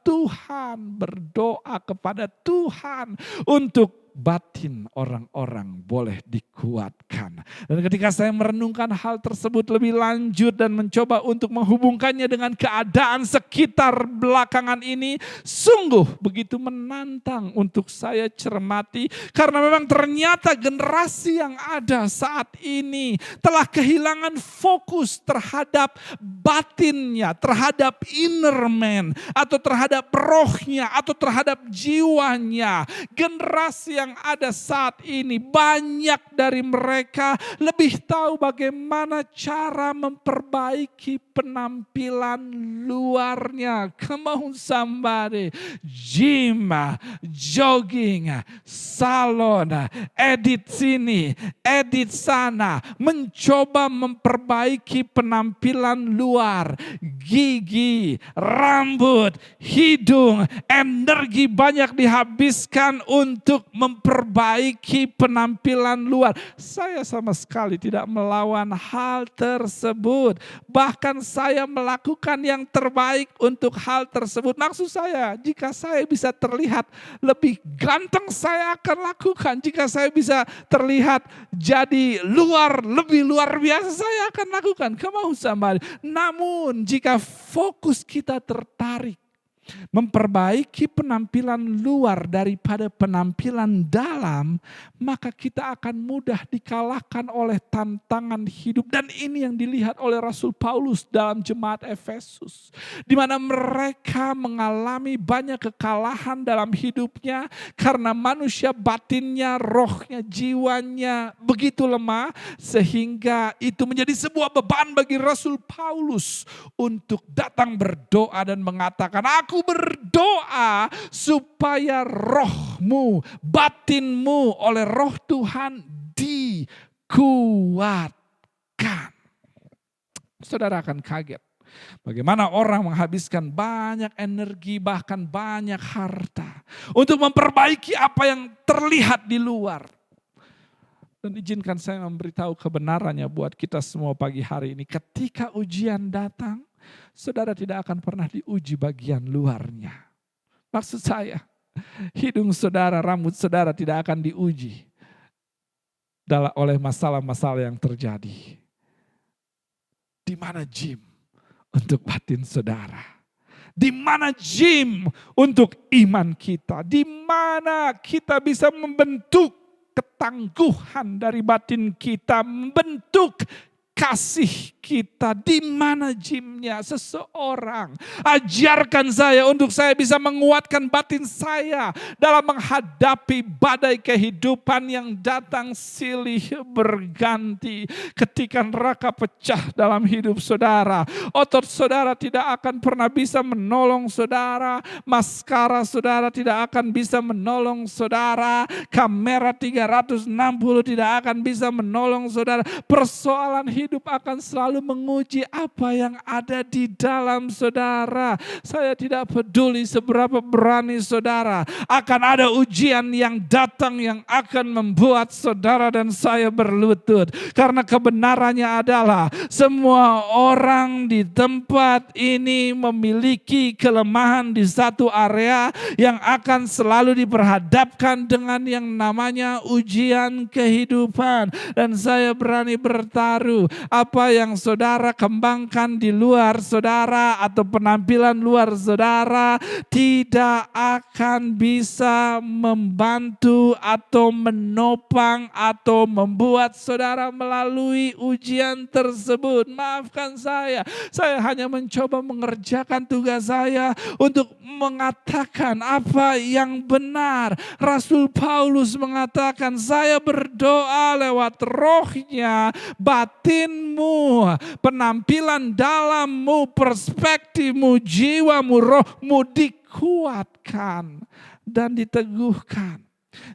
A: berdoa kepada Tuhan untuk batin orang-orang boleh dikuatkan. Dan ketika saya merenungkan hal tersebut lebih lanjut dan mencoba untuk menghubungkannya dengan keadaan sekitar belakangan ini, sungguh begitu menantang untuk saya cermati. Karena memang ternyata generasi yang ada saat ini telah kehilangan fokus terhadap batinnya, terhadap inner man, atau terhadap rohnya, atau terhadap jiwanya. Generasi yang ada saat ini, banyak dari mereka lebih tahu bagaimana cara memperbaiki penampilan luarnya. Come on somebody. Gym, jogging, salon, edit sini, edit sana. Mencoba memperbaiki penampilan luar. Gigi, rambut, hidung, energi banyak dihabiskan untuk memperbaiki penampilan luar. Saya sama sekali tidak melawan hal tersebut. Bahkan saya melakukan yang terbaik untuk hal tersebut. Maksud saya, jika saya bisa terlihat lebih ganteng, saya akan lakukan. Jika saya bisa terlihat jadi lebih luar biasa, saya akan lakukan. Kemau sama. Namun jika fokus kita tertarik memperbaiki penampilan luar daripada penampilan dalam, maka kita akan mudah dikalahkan oleh tantangan hidup. Dan ini yang dilihat oleh Rasul Paulus dalam jemaat Efesus, di mana mereka mengalami banyak kekalahan dalam hidupnya karena manusia batinnya, rohnya, jiwanya begitu lemah, sehingga itu menjadi sebuah beban bagi Rasul Paulus untuk datang berdoa dan mengatakan, aku berdoa supaya rohmu, batinmu oleh roh Tuhan dikuatkan. Saudara akan kaget bagaimana orang menghabiskan banyak energi, bahkan banyak harta untuk memperbaiki apa yang terlihat di luar. Dan izinkan saya memberitahu kebenarannya buat kita semua pagi hari ini. Ketika ujian datang, saudara tidak akan pernah diuji bagian luarnya. Maksud saya, hidung saudara, rambut saudara tidak akan diuji oleh masalah-masalah yang terjadi. Di mana gym untuk batin saudara? Di mana gym untuk iman kita? Di mana kita bisa membentuk ketangguhan dari batin kita, membentuk kasih kita? Di mana gymnya? Seseorang ajarkan saya untuk saya bisa menguatkan batin saya dalam menghadapi badai kehidupan yang datang silih berganti. Ketika neraka pecah dalam hidup saudara, otot saudara tidak akan pernah bisa menolong saudara, maskara saudara tidak akan bisa menolong saudara, kamera 360 tidak akan bisa menolong saudara. Persoalan hidup akan selalu menguji apa yang ada di dalam saudara. Saya tidak peduli seberapa berani saudara, akan ada ujian yang datang yang akan membuat saudara dan saya berlutut. Karena kebenarannya adalah semua orang di tempat ini memiliki kelemahan di satu area yang akan selalu diperhadapkan dengan yang namanya ujian kehidupan. Dan saya berani bertaruh, apa yang saudara kembangkan di luar saudara atau penampilan luar saudara tidak akan bisa membantu atau menopang atau membuat saudara melalui ujian tersebut. Maafkan saya hanya mencoba mengerjakan tugas saya untuk mengatakan apa yang benar. Rasul Paulus mengatakan, saya berdoa lewat rohnya, batinmu, penampilan dalammu, perspektifmu, jiwamu, rohmu dikuatkan dan diteguhkan.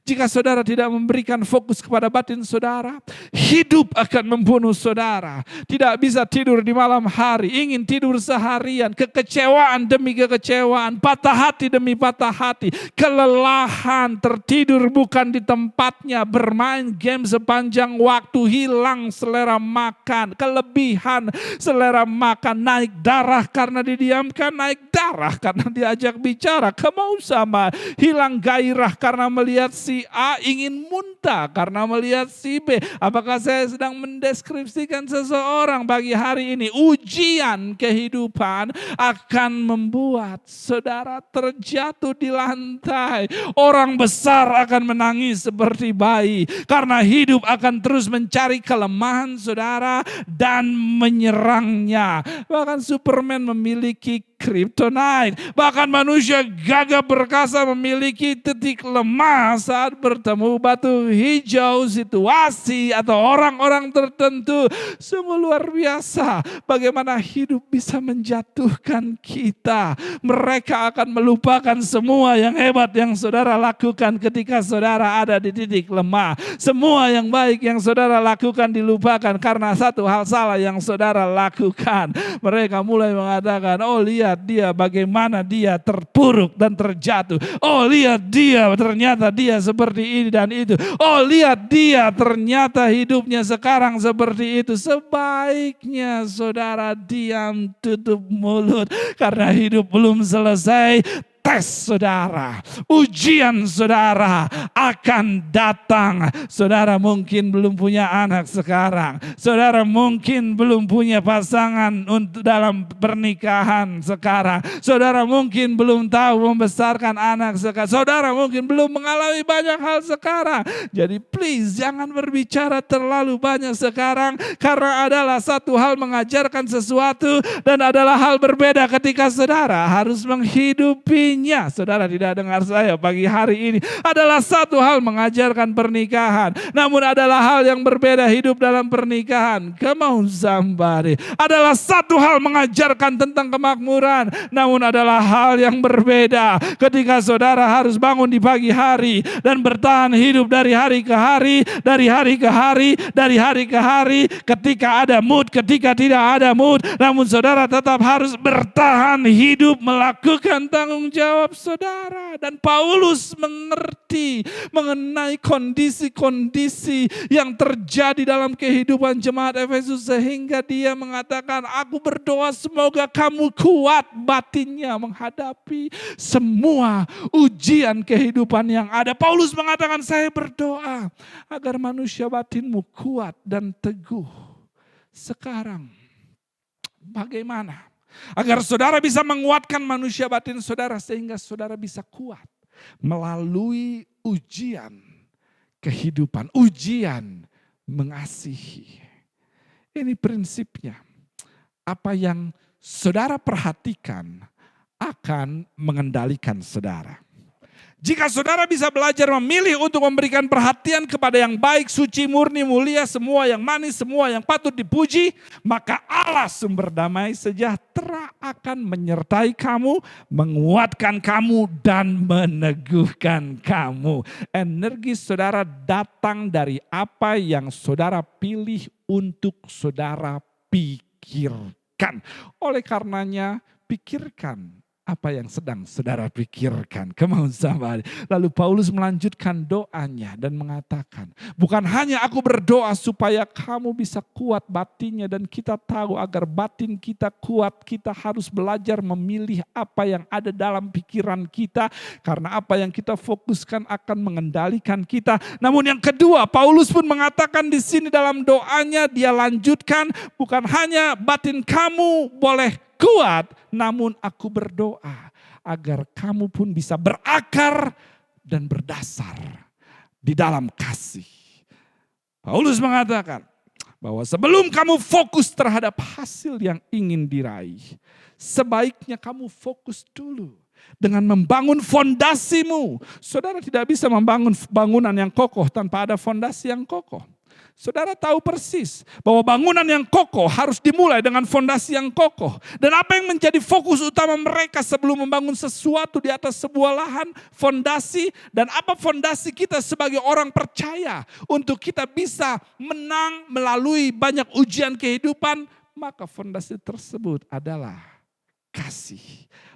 A: Jika saudara tidak memberikan fokus kepada batin saudara, hidup akan membunuh saudara. Tidak bisa tidur di malam hari, ingin tidur seharian, kekecewaan demi kekecewaan, patah hati demi patah hati, kelelahan, tertidur bukan di tempatnya, bermain game sepanjang waktu, hilang selera makan, kelebihan selera makan, naik darah karena didiamkan, naik darah karena diajak bicara, kemausaman, hilang gairah karena melihat si A, ingin muntah karena melihat si B. Apakah saya sedang mendeskripsikan seseorang pagi hari ini? Ujian kehidupan akan membuat saudara terjatuh di lantai. Orang besar akan menangis seperti bayi karena hidup akan terus mencari kelemahan saudara dan menyerangnya. Bahkan Superman memiliki kryptonite. Bahkan manusia gagah perkasa memiliki titik lemah saat bertemu batu hijau, situasi atau orang-orang tertentu. Sungguh luar biasa bagaimana hidup bisa menjatuhkan kita. Mereka akan melupakan semua yang hebat yang saudara lakukan ketika saudara ada di titik lemah. Semua yang baik yang saudara lakukan dilupakan karena satu hal salah yang saudara lakukan. Mereka mulai mengatakan, oh lihat dia bagaimana dia terpuruk dan terjatuh. Oh lihat dia ternyata dia seperti ini dan itu. Oh lihat dia ternyata hidupnya sekarang seperti itu. Sebaiknya saudara diam, tutup mulut karena hidup belum selesai. Tes saudara, ujian saudara akan datang. Saudara mungkin belum punya anak sekarang. Saudara mungkin belum punya pasangan untuk dalam pernikahan sekarang. Saudara mungkin belum tahu membesarkan anak sekarang. Saudara mungkin belum mengalami banyak hal sekarang. Jadi please jangan berbicara terlalu banyak sekarang, karena adalah satu hal mengajarkan sesuatu dan adalah hal berbeda ketika saudara harus menghidupi. Saudara tidak dengar saya pagi hari ini. Adalah satu hal mengajarkan pernikahan, namun adalah hal yang berbeda hidup dalam pernikahan. Come on somebody. Adalah satu hal mengajarkan tentang kemakmuran, namun adalah hal yang berbeda ketika saudara harus bangun di pagi hari dan bertahan hidup dari hari ke hari, dari hari ke hari, dari hari ke hari. Ketika ada mood, ketika tidak ada mood, namun saudara tetap harus bertahan hidup, melakukan tanggung jawab saudara. Dan Paulus mengerti mengenai kondisi-kondisi yang terjadi dalam kehidupan jemaat Efesus, sehingga dia mengatakan, aku berdoa semoga kamu kuat batinnya menghadapi semua ujian kehidupan yang ada. Paulus mengatakan, saya berdoa agar manusia batinmu kuat dan teguh. Sekarang bagaimana agar saudara bisa menguatkan manusia batin saudara sehingga saudara bisa kuat melalui ujian kehidupan, ujian mengasihi. Ini prinsipnya. Apa yang saudara perhatikan akan mengendalikan saudara. Jika saudara bisa belajar memilih untuk memberikan perhatian kepada yang baik, suci, murni, mulia, semua yang manis, semua yang patut dipuji, maka Allah sumber damai sejahtera akan menyertai kamu, menguatkan kamu, dan meneguhkan kamu. Energi saudara datang dari apa yang saudara pilih untuk saudara pikirkan. Oleh karenanya, pikirkan apa yang sedang saudara pikirkan. Come on somebody. Lalu Paulus melanjutkan doanya dan mengatakan, bukan hanya aku berdoa supaya kamu bisa kuat batinnya, dan kita tahu agar batin kita kuat, kita harus belajar memilih apa yang ada dalam pikiran kita, karena apa yang kita fokuskan akan mengendalikan kita. Namun yang kedua, Paulus pun mengatakan di sini dalam doanya, dia lanjutkan, bukan hanya batin kamu boleh kuat, namun aku berdoa agar kamu pun bisa berakar dan berdasar di dalam kasih. Paulus mengatakan bahwa sebelum kamu fokus terhadap hasil yang ingin diraih, sebaiknya kamu fokus dulu dengan membangun fondasimu. Saudara tidak bisa membangun bangunan yang kokoh tanpa ada fondasi yang kokoh. Saudara tahu persis bahwa bangunan yang kokoh harus dimulai dengan fondasi yang kokoh. Dan apa yang menjadi fokus utama mereka sebelum membangun sesuatu di atas sebuah lahan? Fondasi. Dan apa fondasi kita sebagai orang percaya untuk kita bisa menang melalui banyak ujian kehidupan? Maka fondasi tersebut adalah kasih.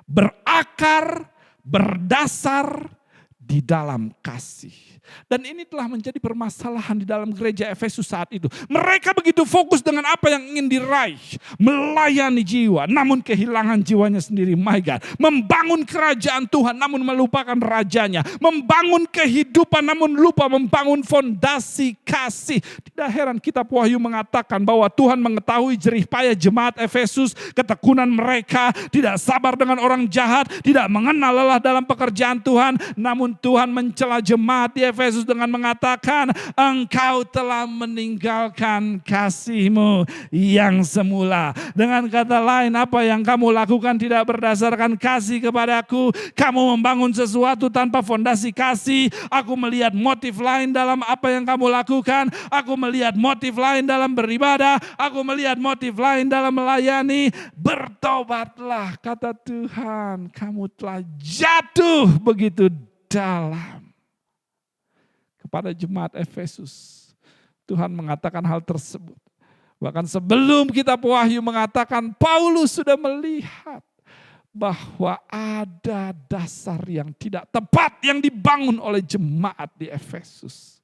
A: Berakar, berdasar di dalam kasih. Dan ini telah menjadi permasalahan di dalam gereja Efesus saat itu. Mereka begitu fokus dengan apa yang ingin diraih. Melayani jiwa, namun kehilangan jiwanya sendiri. My God. Membangun kerajaan Tuhan, namun melupakan rajanya. Membangun kehidupan, namun lupa membangun fondasi kasih. Tidak heran kitab Wahyu mengatakan bahwa Tuhan mengetahui jerih payah jemaat Efesus, ketekunan mereka, tidak sabar dengan orang jahat, tidak mengenal lelah dalam pekerjaan Tuhan. Namun Tuhan mencela jemaat di Efesus dengan mengatakan, engkau telah meninggalkan kasihmu yang semula. Dengan kata lain, apa yang kamu lakukan tidak berdasarkan kasih kepadaku. Kamu membangun sesuatu tanpa fondasi kasih. Aku melihat motif lain dalam apa yang kamu lakukan. Aku melihat motif lain dalam beribadah. Aku melihat motif lain dalam melayani. Bertobatlah, kata Tuhan. Kamu telah jatuh begitu dalam. Kepada jemaat Efesus, Tuhan mengatakan hal tersebut. Bahkan sebelum kitab Wahyu mengatakan, Paulus sudah melihat bahwa ada dasar yang tidak tepat yang dibangun oleh jemaat di Efesus.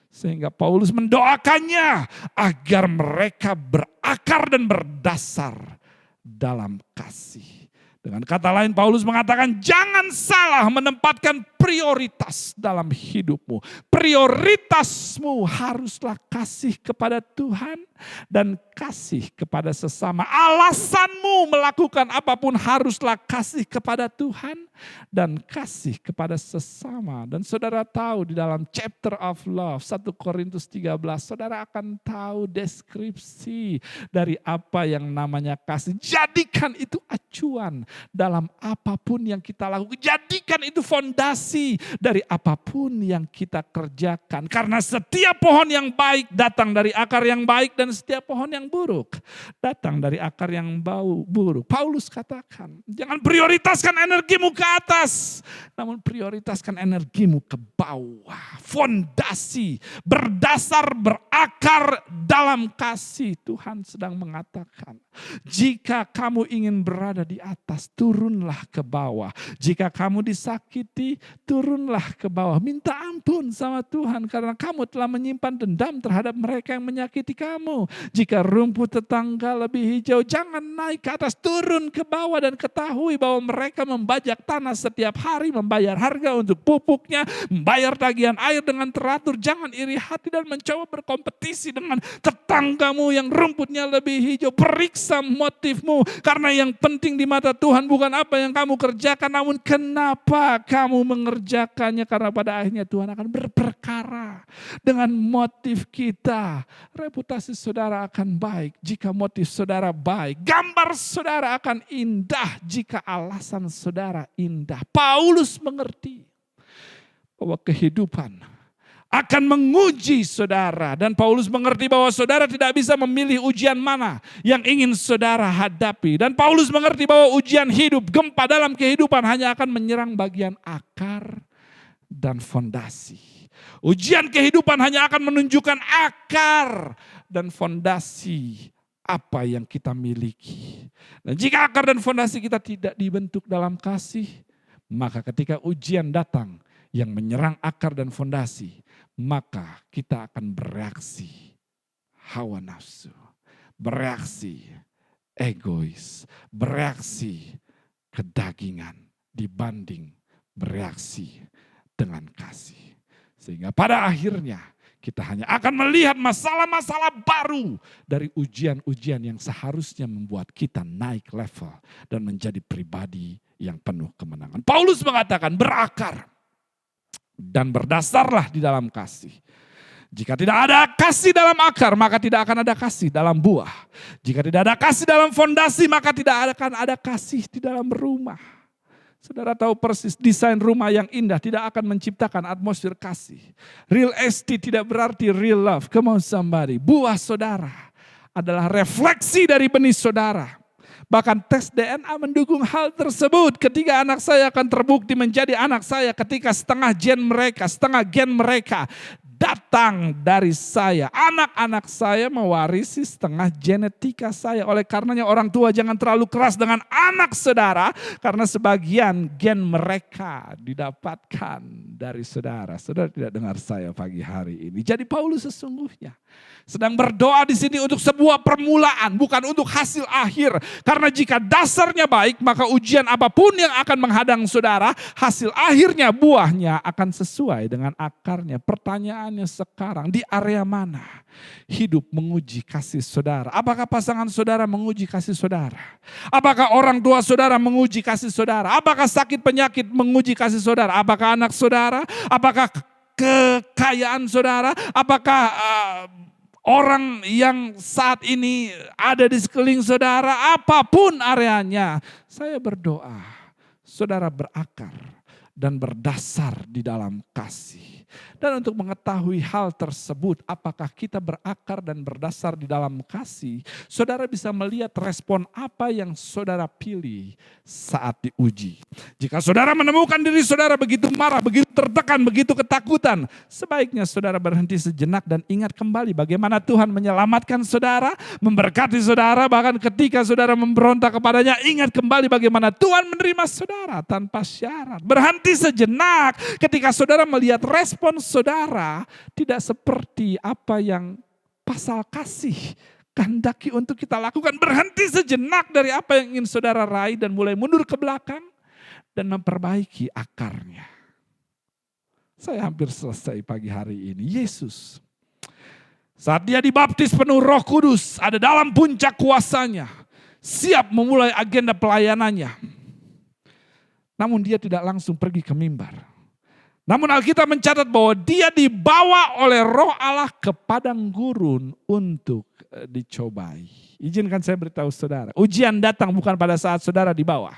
A: Sehingga Paulus mendoakannya agar mereka berakar dan berdasar dalam kasih. Dengan kata lain, Paulus mengatakan jangan salah menempatkan prioritas dalam hidupmu. Prioritasmu haruslah kasih kepada Tuhan dan kasih kepada sesama. Alasanmu melakukan apapun haruslah kasih kepada Tuhan dan kasih kepada sesama. Dan saudara tahu di dalam chapter of love 1 Korintus 13, saudara akan tahu deskripsi dari apa yang namanya kasih. Jadikan itu acuan dalam apapun yang kita lakukan. Jadikan itu fondasi dari apapun yang kita kerjakan. Karena setiap pohon yang baik datang dari akar yang baik, dan setiap pohon yang buruk datang dari akar yang buruk. Paulus katakan, jangan prioritaskan energimu ke atas, namun prioritaskan energimu ke bawah. Fondasi, berdasar, berakar dalam kasih. Tuhan sedang mengatakan, jika kamu ingin berada di atas, turunlah ke bawah. Jika kamu disakiti, turunlah ke bawah. Minta ampun sama Tuhan karena kamu telah menyimpan dendam terhadap mereka yang menyakiti kamu. Jika rumput tetangga lebih hijau, jangan naik ke atas, turun ke bawah dan ketahui bahwa mereka membajak tanah setiap hari, membayar harga untuk pupuknya, membayar tagihan air dengan teratur. Jangan iri hati dan mencoba berkompetisi dengan tetanggamu yang rumputnya lebih hijau. Periksa motifmu, karena yang penting di mata Tuhan bukan apa yang kamu kerjakan, namun kenapa kamu mengerjakannya, karena pada akhirnya Tuhan akan berperkara dengan motif kita. Reputasi saudara akan baik jika motif saudara baik. Gambar saudara akan indah jika alasan saudara indah. Paulus mengerti bahwa kehidupan akan menguji saudara. Dan Paulus mengerti bahwa saudara tidak bisa memilih ujian mana yang ingin saudara hadapi. Dan Paulus mengerti bahwa ujian hidup, gempa dalam kehidupan hanya akan menyerang bagian akar dan fondasi. Ujian kehidupan hanya akan menunjukkan akar dan fondasi apa yang kita miliki. Dan jika akar dan fondasi kita tidak dibentuk dalam kasih, maka ketika ujian datang yang menyerang akar dan fondasi, maka kita akan bereaksi hawa nafsu, bereaksi egois, bereaksi kedagingan dibanding bereaksi dengan kasih. Sehingga pada akhirnya kita hanya akan melihat masalah-masalah baru dari ujian-ujian yang seharusnya membuat kita naik level dan menjadi pribadi yang penuh kemenangan. Paulus mengatakan berakar dan berdasarlah di dalam kasih. Jika tidak ada kasih dalam akar, maka tidak akan ada kasih dalam buah. Jika tidak ada kasih dalam fondasi, maka tidak akan ada kasih di dalam rumah. Saudara tahu persis desain rumah yang indah tidak akan menciptakan atmosfer kasih. Real estate tidak berarti real love. Come on somebody. Buah saudara adalah refleksi dari benih saudara. Bahkan tes DNA mendukung hal tersebut. Ketika anak saya akan terbukti menjadi anak saya ketika setengah gen mereka datang dari saya. Anak-anak saya mewarisi setengah genetika saya. Oleh karenanya orang tua jangan terlalu keras dengan anak saudara. Karena sebagian gen mereka didapatkan dari saudara. Saudara tidak dengar saya pagi hari ini. Jadi Paulus sesungguhnya sedang berdoa di sini untuk sebuah permulaan. Bukan untuk hasil akhir. Karena jika dasarnya baik maka ujian apapun yang akan menghadang saudara. Hasil akhirnya buahnya akan sesuai dengan akarnya. Pertanyaan sekarang di area mana hidup menguji kasih saudara? Apakah pasangan saudara menguji kasih saudara? Apakah orang tua saudara menguji kasih saudara? Apakah sakit penyakit menguji kasih saudara? Apakah anak saudara? Apakah kekayaan saudara? Apakah orang yang saat ini ada di sekeliling saudara? Apapun areanya, saya berdoa saudara berakar dan berdasar di dalam kasih. Dan untuk mengetahui hal tersebut, apakah kita berakar dan berdasar di dalam kasih, saudara bisa melihat respon apa yang saudara pilih saat diuji. Jika saudara menemukan diri saudara begitu marah, begitu tertekan, begitu ketakutan, sebaiknya saudara berhenti sejenak dan ingat kembali bagaimana Tuhan menyelamatkan saudara, memberkati saudara, bahkan ketika saudara memberontak kepadanya, ingat kembali bagaimana Tuhan menerima saudara tanpa syarat. Berhenti sejenak ketika saudara melihat respon saudara tidak seperti apa yang pasal kasih kehendaki untuk kita lakukan. Berhenti sejenak dari apa yang ingin saudara raih dan mulai mundur ke belakang dan memperbaiki akarnya. Saya hampir selesai pagi hari ini. Yesus saat dia dibaptis penuh Roh Kudus, ada dalam puncak kuasanya, siap memulai agenda pelayanannya. Namun dia tidak langsung pergi ke mimbar. Namun Alkitab mencatat bahwa dia dibawa oleh Roh Allah ke padang gurun untuk dicobai. Izinkan saya beritahu saudara, ujian datang bukan pada saat saudara di bawah.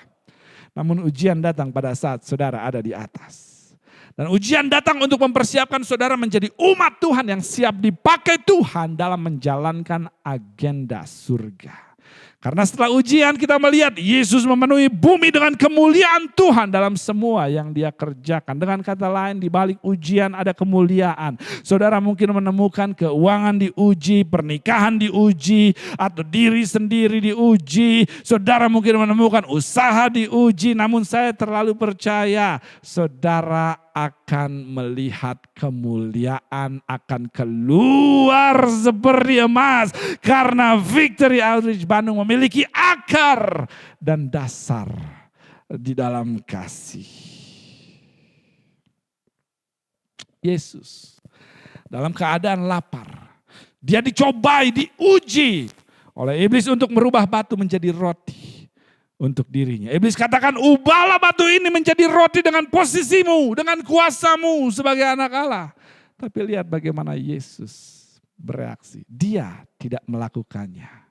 A: Namun ujian datang pada saat saudara ada di atas. Dan ujian datang untuk mempersiapkan saudara menjadi umat Tuhan yang siap dipakai Tuhan dalam menjalankan agenda surga. Karena setelah ujian kita melihat Yesus memenuhi bumi dengan kemuliaan Tuhan dalam semua yang dia kerjakan. Dengan kata lain di balik ujian ada kemuliaan. Saudara mungkin menemukan keuangan diuji, pernikahan diuji, atau diri sendiri diuji. Saudara mungkin menemukan usaha diuji, namun saya terlalu percaya saudara akan melihat kemuliaan, akan keluar seperti emas. Karena Victory Outreach Bandung memiliki akar dan dasar di dalam kasih. Yesus dalam keadaan lapar, dia dicobai, diuji oleh iblis untuk merubah batu menjadi roti untuk dirinya. Iblis katakan, ubahlah batu ini menjadi roti dengan posisimu, dengan kuasamu sebagai anak Allah. Tapi lihat bagaimana Yesus bereaksi. Dia tidak melakukannya.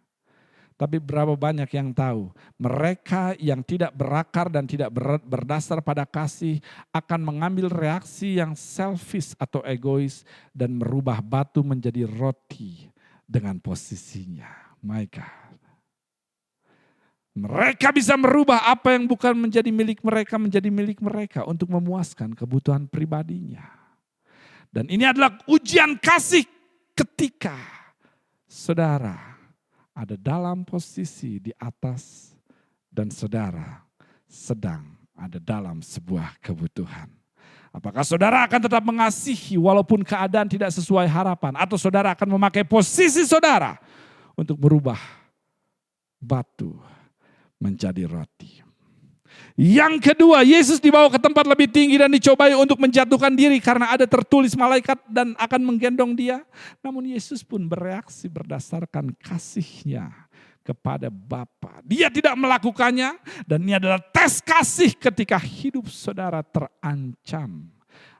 A: Tapi berapa banyak yang tahu, mereka yang tidak berakar dan tidak berdasar pada kasih akan mengambil reaksi yang selfish atau egois dan merubah batu menjadi roti dengan posisinya. My God. Mereka bisa merubah apa yang bukan menjadi milik mereka menjadi milik mereka untuk memuaskan kebutuhan pribadinya. Dan ini adalah ujian kasih ketika saudara ada dalam posisi di atas dan saudara sedang ada dalam sebuah kebutuhan. Apakah saudara akan tetap mengasihi walaupun keadaan tidak sesuai harapan, atau saudara akan memakai posisi saudara untuk merubah batu menjadi roti? Yang kedua, Yesus dibawa ke tempat lebih tinggi dan dicobai untuk menjatuhkan diri karena ada tertulis malaikat dan akan menggendong dia. Namun Yesus pun bereaksi berdasarkan kasihnya kepada Bapa. Dia tidak melakukannya, dan ini adalah tes kasih ketika hidup saudara terancam.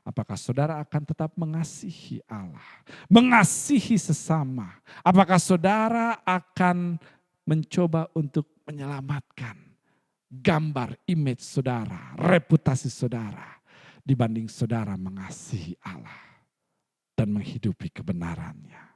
A: Apakah saudara akan tetap mengasihi Allah, mengasihi sesama? Apakah saudara akan mencoba untuk menyelamatkan gambar image saudara, reputasi saudara, dibanding saudara mengasihi Allah dan menghidupi kebenarannya?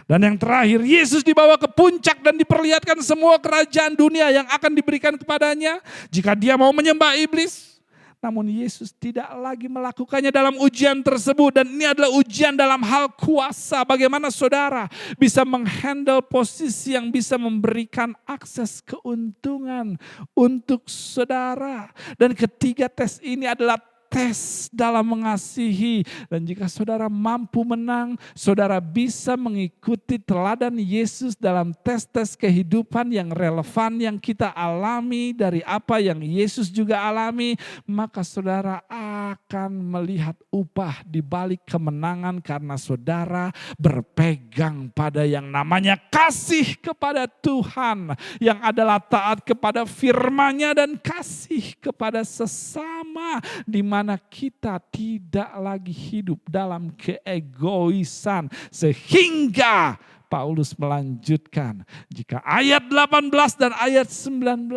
A: Dan yang terakhir, Yesus dibawa ke puncak dan diperlihatkan semua kerajaan dunia yang akan diberikan kepadanya jika dia mau menyembah iblis. Namun Yesus tidak lagi melakukannya dalam ujian tersebut, dan ini adalah ujian dalam hal kuasa. Bagaimana saudara bisa menghandle posisi yang bisa memberikan akses keuntungan untuk saudara. Dan ketiga tes ini adalah tes dalam mengasihi. Dan jika saudara mampu menang, saudara bisa mengikuti teladan Yesus dalam tes-tes kehidupan yang relevan yang kita alami dari apa yang Yesus juga alami, maka saudara akan melihat upah di balik kemenangan karena saudara berpegang pada yang namanya kasih kepada Tuhan, yang adalah taat kepada firman-Nya dan kasih kepada sesama, di mana kita tidak lagi hidup dalam keegoisan. Sehingga Paulus melanjutkan, jika ayat 18 dan ayat 19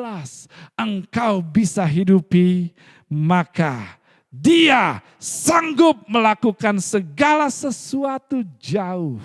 A: engkau bisa hidupi, maka dia sanggup melakukan segala sesuatu jauh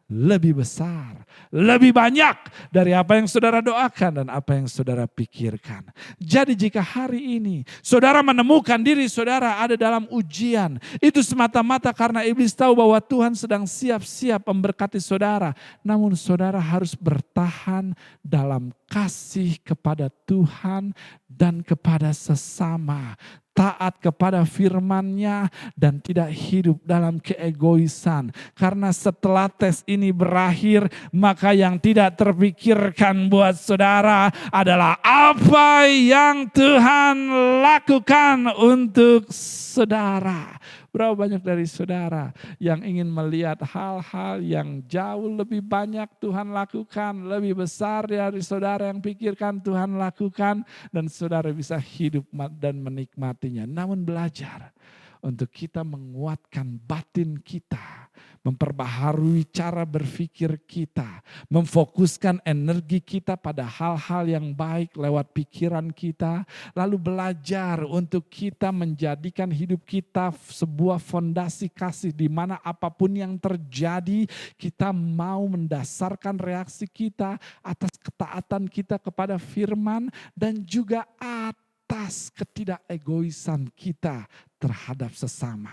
A: lebih besar, lebih banyak dari apa yang saudara doakan dan apa yang saudara pikirkan. Jadi jika hari ini saudara menemukan diri saudara ada dalam ujian, itu semata-mata karena iblis tahu bahwa Tuhan sedang siap-siap memberkati saudara. Namun saudara harus bertahan dalam kasih kepada Tuhan dan kepada sesama, taat kepada firman-Nya dan tidak hidup dalam keegoisan. Karena setelah tes ini berakhir, maka yang tidak terpikirkan buat saudara adalah apa yang Tuhan lakukan untuk saudara. Berapa banyak dari saudara yang ingin melihat hal-hal yang jauh lebih banyak Tuhan lakukan, lebih besar dari saudara yang pikirkan Tuhan lakukan, dan saudara bisa hidup dan menikmatinya. Namun belajar untuk kita menguatkan batin kita, memperbaharui cara berpikir kita, memfokuskan energi kita pada hal-hal yang baik lewat pikiran kita, lalu belajar untuk kita menjadikan hidup kita sebuah fondasi kasih di mana apapun yang terjadi, kita mau mendasarkan reaksi kita atas ketaatan kita kepada firman dan juga atas ketidakegoisan kita terhadap sesama.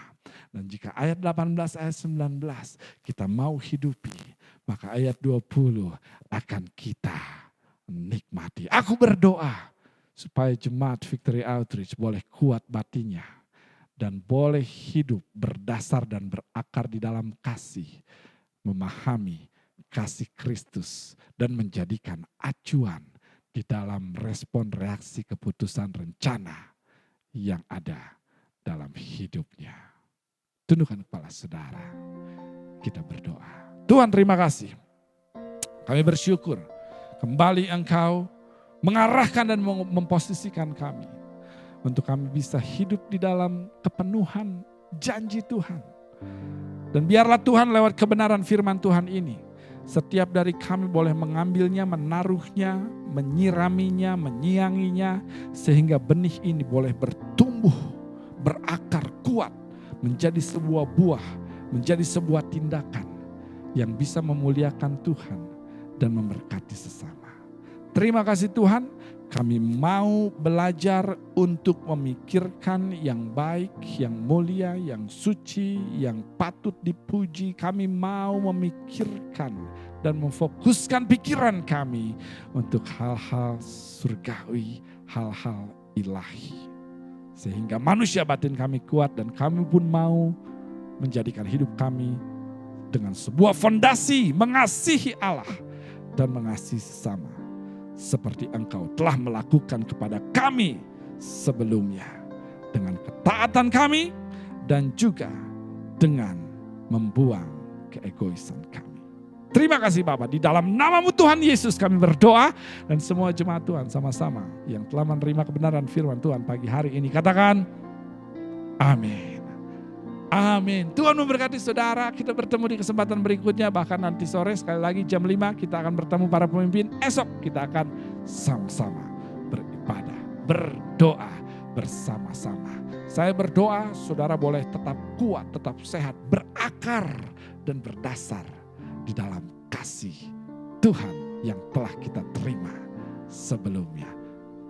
A: Dan jika ayat 18, ayat 19 kita mau hidupi, maka ayat 20 akan kita nikmati. Aku berdoa supaya jemaat Victory Outreach boleh kuat batinnya dan boleh hidup berdasar dan berakar di dalam kasih, memahami kasih Kristus dan menjadikan acuan di dalam respon reaksi keputusan rencana yang ada dalam hidupnya. Tundukkan kepala saudara, kita berdoa. Tuhan, terima kasih. Kami bersyukur kembali Engkau mengarahkan dan memposisikan kami untuk kami bisa hidup di dalam kepenuhan janji Tuhan. Dan biarlah Tuhan lewat kebenaran firman Tuhan ini, setiap dari kami boleh mengambilnya, menaruhnya, menyiraminya, menyianginya, sehingga benih ini boleh bertumbuh, berakar kuat, menjadi sebuah buah, menjadi sebuah tindakan yang bisa memuliakan Tuhan dan memberkati sesama. Terima kasih Tuhan, kami mau belajar untuk memikirkan yang baik, yang mulia, yang suci, yang patut dipuji. Kami mau memikirkan dan memfokuskan pikiran kami untuk hal-hal surgawi, hal-hal ilahi. Sehingga manusia batin kami kuat dan kami pun mau menjadikan hidup kami dengan sebuah fondasi mengasihi Allah dan mengasihi sesama. Seperti Engkau telah melakukan kepada kami sebelumnya. Dengan ketaatan kami dan juga dengan membuang keegoisan kami. Terima kasih Bapak, di dalam nama-Mu Tuhan Yesus kami berdoa dan semua jemaat Tuhan sama-sama yang telah menerima kebenaran firman Tuhan pagi hari ini katakan amin. Amin. Tuhan memberkati saudara, kita bertemu di kesempatan berikutnya, bahkan nanti sore sekali lagi jam 5 kita akan bertemu para pemimpin. Esok kita akan sama-sama beribadah, berdoa bersama-sama. Saya berdoa saudara boleh tetap kuat, tetap sehat, berakar dan berdasar di dalam kasih Tuhan yang telah kita terima sebelumnya.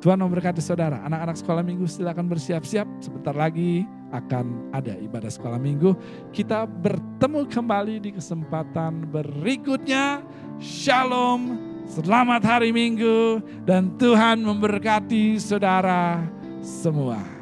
A: Tuhan memberkati saudara. Anak-anak sekolah minggu silakan bersiap-siap. Sebentar lagi akan ada ibadah sekolah minggu. Kita bertemu kembali di kesempatan berikutnya. Shalom, selamat hari Minggu dan Tuhan memberkati saudara semua.